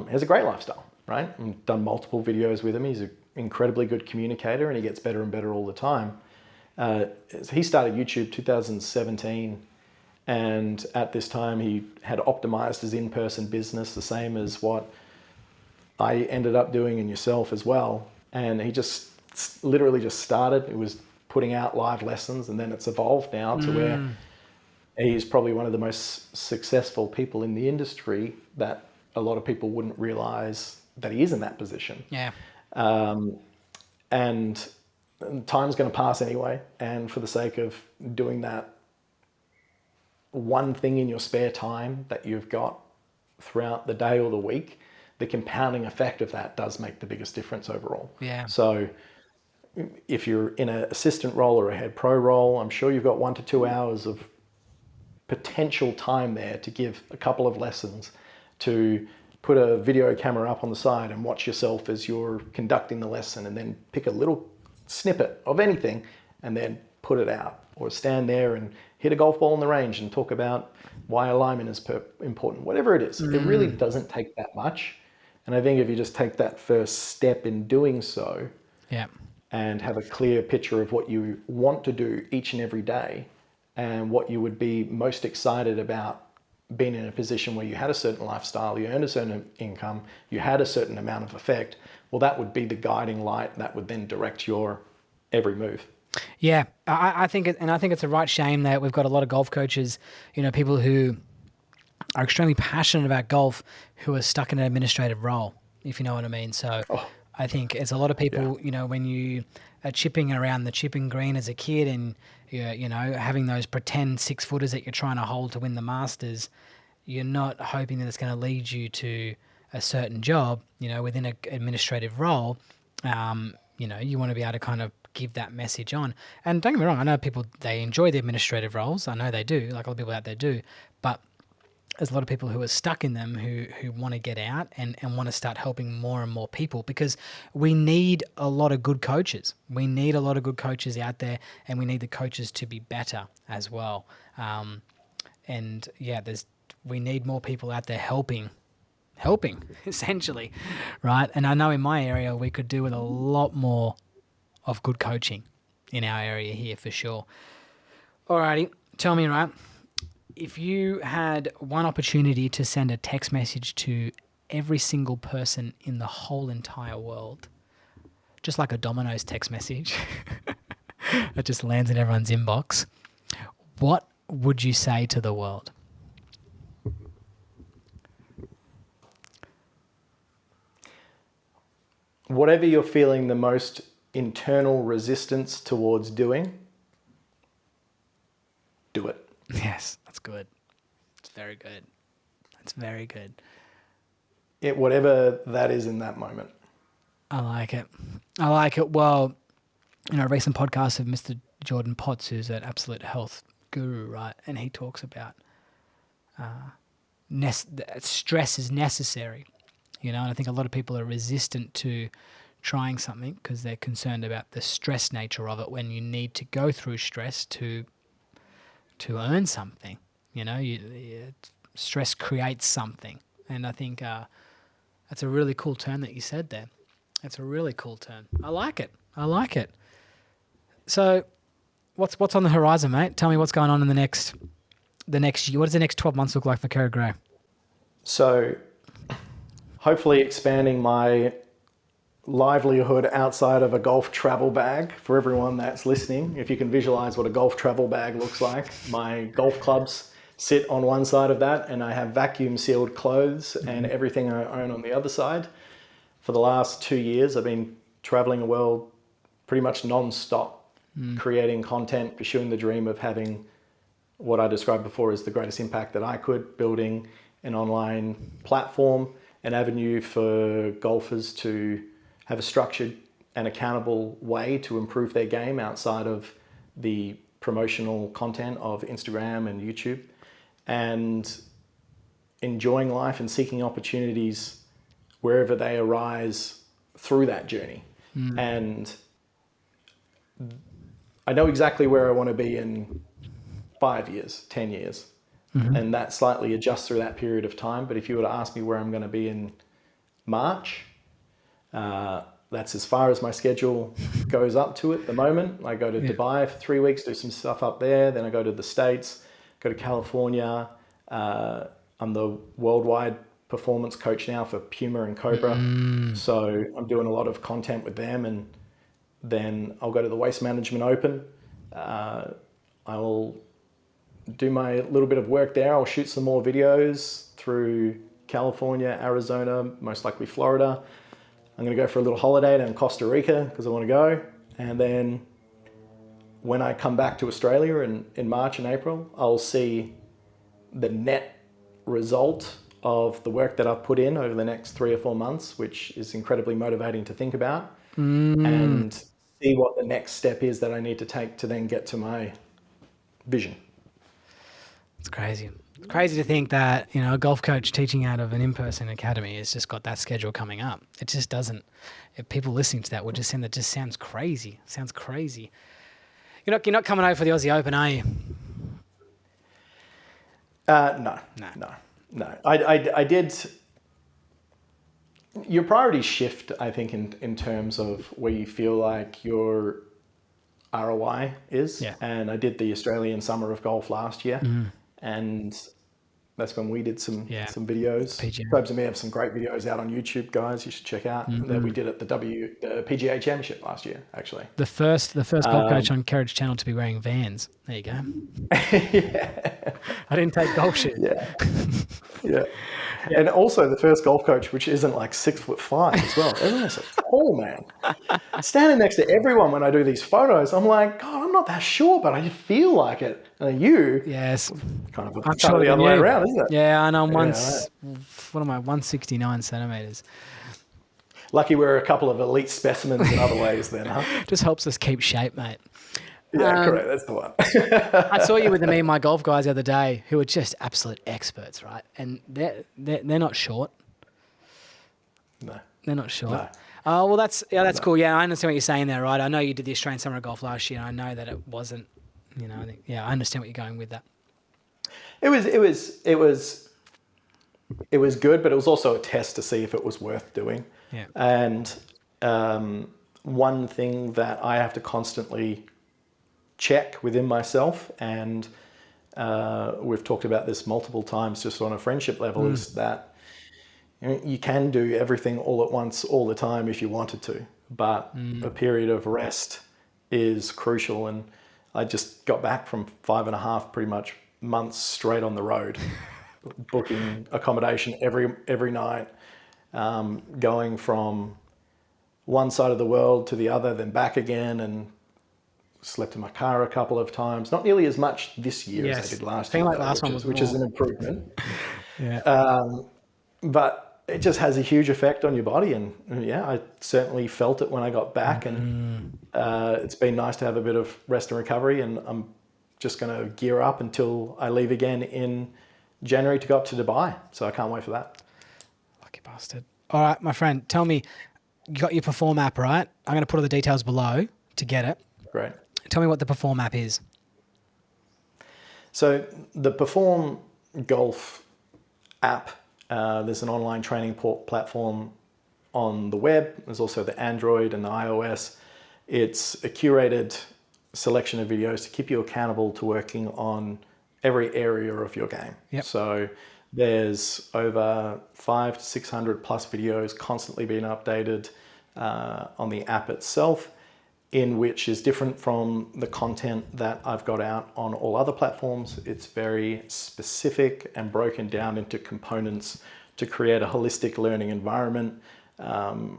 has a great lifestyle, right? I've done multiple videos with him. He's an incredibly good communicator and he gets better and better all the time. He started YouTube 2017. And at this time, he had optimized his in-person business, the same as what I ended up doing and yourself as well. And he just literally just started. It was putting out live lessons, and then it's evolved now to where he's probably one of the most successful people in the industry that a lot of people wouldn't realize that he is in that position. Yeah. And time's going to pass anyway. And for the sake of doing that one thing in your spare time that you've got throughout the day or the week, the compounding effect of that does make the biggest difference overall. Yeah. So if you're in an assistant role or a head pro role, I'm sure you've got 1 to 2 hours of potential time there to give a couple of lessons, to put a video camera up on the side and watch yourself as you're conducting the lesson, and then pick a little snippet of anything and then put it out, or stand there and hit a golf ball in the range and talk about why alignment is important, whatever it is. It really doesn't take that much. And I think if you just take that first step in doing so, and have a clear picture of what you want to do each and every day and what you would be most excited about being in a position where you had a certain lifestyle, you earned a certain income, you had a certain amount of effect, well, that would be the guiding light that would then direct your every move. Yeah, I think it's a right shame that we've got a lot of golf coaches, people who are extremely passionate about golf who are stuck in an administrative role, if you know what I mean. So I think it's a lot of people, you know, when you are chipping around the chipping green as a kid and you're, you know, having those pretend 6-footers that you're trying to hold to win the Masters, you're not hoping that it's going to lead you to a certain job, you know, within an administrative role. You know, you want to be able to kind of give that message on. And don't get me wrong, I know people, they enjoy the administrative roles. I know they do, like a lot of people out there do. But there's a lot of people who are stuck in them who want to get out and want to start helping more and more people, because we need a lot of good coaches. We need a lot of good coaches out there, and we need the coaches to be better as well. And yeah, we need more people out there helping essentially, right? And I know in my area we could do with a lot more of good coaching in our area here for sure. Alrighty, tell me, right, if you had one opportunity to send a text message to every single person in the whole entire world, just like a Domino's text message that just lands in everyone's inbox, what would you say to the world? Whatever you're feeling the most internal resistance towards doing, do it. Yes, that's good. It's very good. That's very good. Whatever that is in that moment. I like it. I like it. Well, you know, a recent podcast of Mr. Jordan Potts, who's an absolute health guru, right? And he talks about stress is necessary, you know, and I think a lot of people are resistant to trying something because they're concerned about the stress nature of it, when you need to go through stress to earn something. You know, stress creates something. And I think that's a really cool term that you said there. That's a really cool term. I like it. I like it. So what's on the horizon, mate? Tell me what's going on in the next year. What does the next 12 months look like for Kerrod Gray? So hopefully expanding my livelihood outside of a golf travel bag for everyone that's listening. If you can visualize what a golf travel bag looks like, my golf clubs sit on one side of that, and I have vacuum sealed clothes and everything I own on the other side. For the last 2 years, I've been traveling the world pretty much non-stop, creating content, pursuing the dream of having what I described before as the greatest impact that I could, building an online platform, an avenue for golfers to have a structured and accountable way to improve their game outside of the promotional content of Instagram and YouTube, and enjoying life and seeking opportunities wherever they arise through that journey. And I know exactly where I want to be in 5 years, 10 years. And that slightly adjusts through that period of time. But if you were to ask me where I'm going to be in March, that's as far as my schedule goes up to at the moment. I go to Dubai for 3 weeks, do some stuff up there. Then I go to the States, go to California. I'm the worldwide performance coach now for Puma and Cobra. So I'm doing a lot of content with them. And then I'll go to the Waste Management Open. I will do my little bit of work there. I'll shoot some more videos through California, Arizona, most likely Florida. I'm going to go for a little holiday down in Costa Rica because I want to go. And then when I come back to Australia in March and April, I'll see the net result of the work that I've put in over the next 3 or 4 months, which is incredibly motivating to think about, and see what the next step is that I need to take to then get to my vision. It's crazy. It's crazy to think that, you know, a golf coach teaching out of an in-person academy has just got that schedule coming up. It just doesn't. If people listening to that would just say that just sounds crazy. Sounds crazy. You're not coming over for the Aussie Open, are you? No. I did. Your priorities shift, I think, in terms of where you feel like your ROI is. Yeah. And I did the Australian Summer of Golf last year. And that's when we did some videos. PGA. Probes and me have some great videos out on YouTube, guys. You should check out that we did at the PGA Championship last year, actually. The first golf coach on Kerrod's channel to be wearing Vans. There you go. Yeah. I didn't take golf shoes. Yeah. Yeah. And also the first golf coach, which isn't like 6'5" as well. Everyone's a tall man. Standing next to everyone when I do these photos, I'm like, God, I'm not that short, but I feel like it. And you, Yes. kind of, I'm kind of shorter the than other way you. around, isn't it? Yeah, I know. I'm Yeah, what am I? 169 centimeters. lucky we're a couple of elite specimens in other ways then, huh? Just helps us keep shape, mate. Yeah, correct. That's the one. I saw you with me and my golf guys the other day, who are just absolute experts, right? And they're not short. No. They're not short. No. Oh well, that's cool. Yeah, I understand what you're saying there, right? I know you did the Australian Summer of Golf last year, and I know that it wasn't. I think I understand what you're going with that. It was good, but it was also a test to see if it was worth doing. Yeah. And one thing that I have to constantly check within myself, and we've talked about this multiple times just on a friendship level, is that you can do everything all at once, all the time if you wanted to, but a period of rest is crucial. And I just got back from 5.5 pretty much months straight on the road, booking accommodation every night, going from one side of the world to the other, then back again, and slept in my car a couple of times. Not nearly as much this year as I did last year, like though, last one was which is an improvement. Yeah. But it just has a huge effect on your body. And yeah, I certainly felt it when I got back. And it's been nice to have a bit of rest and recovery. And I'm just going to gear up until I leave again in January to go up to Dubai. So I can't wait for that. Lucky bastard. All right, my friend, tell me, you got your Perform app, right? I'm going to put all the details below to get it. Great. Tell me what the Perform app is. So the Perform Golf app, there's an online training platform on the web. There's also the Android and the iOS. It's a curated selection of videos to keep you accountable to working on every area of your game. Yep. So there's over 500 to 600 plus videos constantly being updated on the app itself, in which is different from the content that I've got out on all other platforms. It's very specific and broken down into components to create a holistic learning environment.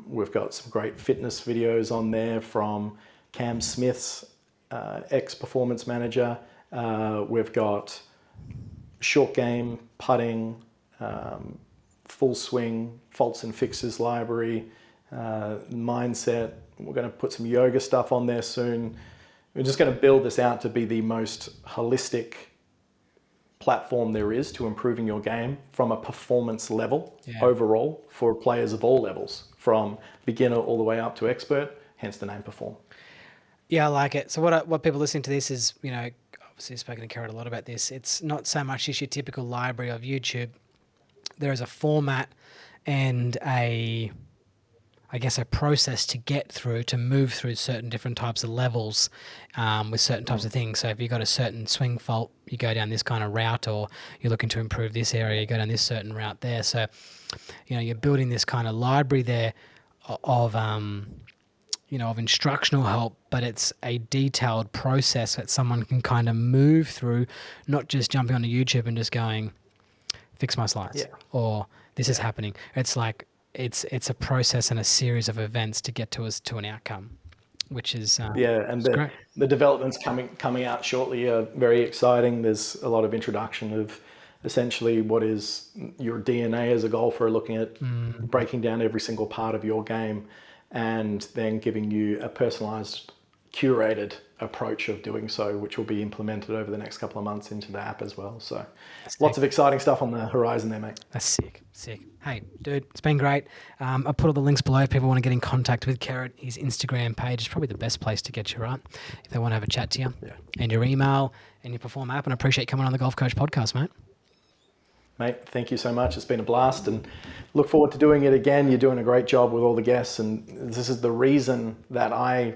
We've got some great fitness videos on there from Cam Smith's ex-performance manager. We've got short game, putting, full swing, faults and fixes library, mindset. We're going to put some yoga stuff on there soon. We're just going to build this out to be the most holistic platform there is to improving your game from a performance level overall for players of all levels, from beginner all the way up to expert, hence the name Perform. Yeah, I like it. So what people listening to this is, obviously I've spoken to Kerrod a lot about this. It's not so much just your typical library of YouTube. There is a format and a process to get through, to move through certain different types of levels with certain types of things. So if you've got a certain swing fault, you go down this kind of route, or you're looking to improve this area, you go down this certain route there. So, you're building this kind of library there of instructional help, but it's a detailed process that someone can kind of move through, not just jumping onto YouTube and just going, fix my slides, or this is happening. It's like, it's a process and a series of events to get to an outcome, which is and great. The developments coming out shortly are very exciting. There's a lot of introduction of essentially what is your DNA as a golfer, looking at breaking down every single part of your game, and then giving you a personalized, curated approach of doing so, which will be implemented over the next couple of months into the app as well. So lots of exciting stuff on the horizon there, mate. That's sick. Hey, dude, it's been great. I'll put all the links below if people want to get in contact with Kerrod. His Instagram page is probably the best place to get you, right? If they want to have a chat to you. Yeah. And your email and your Perform app. And I appreciate you coming on the Golf Coach podcast, mate. Mate, thank you so much. It's been a blast, and look forward to doing it again. You're doing a great job with all the guests, and this is the reason that I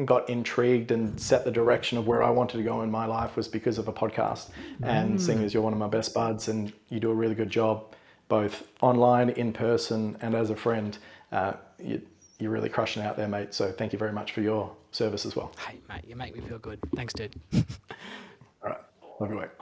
got intrigued and set the direction of where I wanted to go in my life, was because of a podcast. And seeing as you're one of my best buds and you do a really good job, both online, in person, and as a friend, you're really crushing it out there, mate. So thank you very much for your service as well. Hey, mate, you make me feel good. Thanks, dude. All right. Love your work.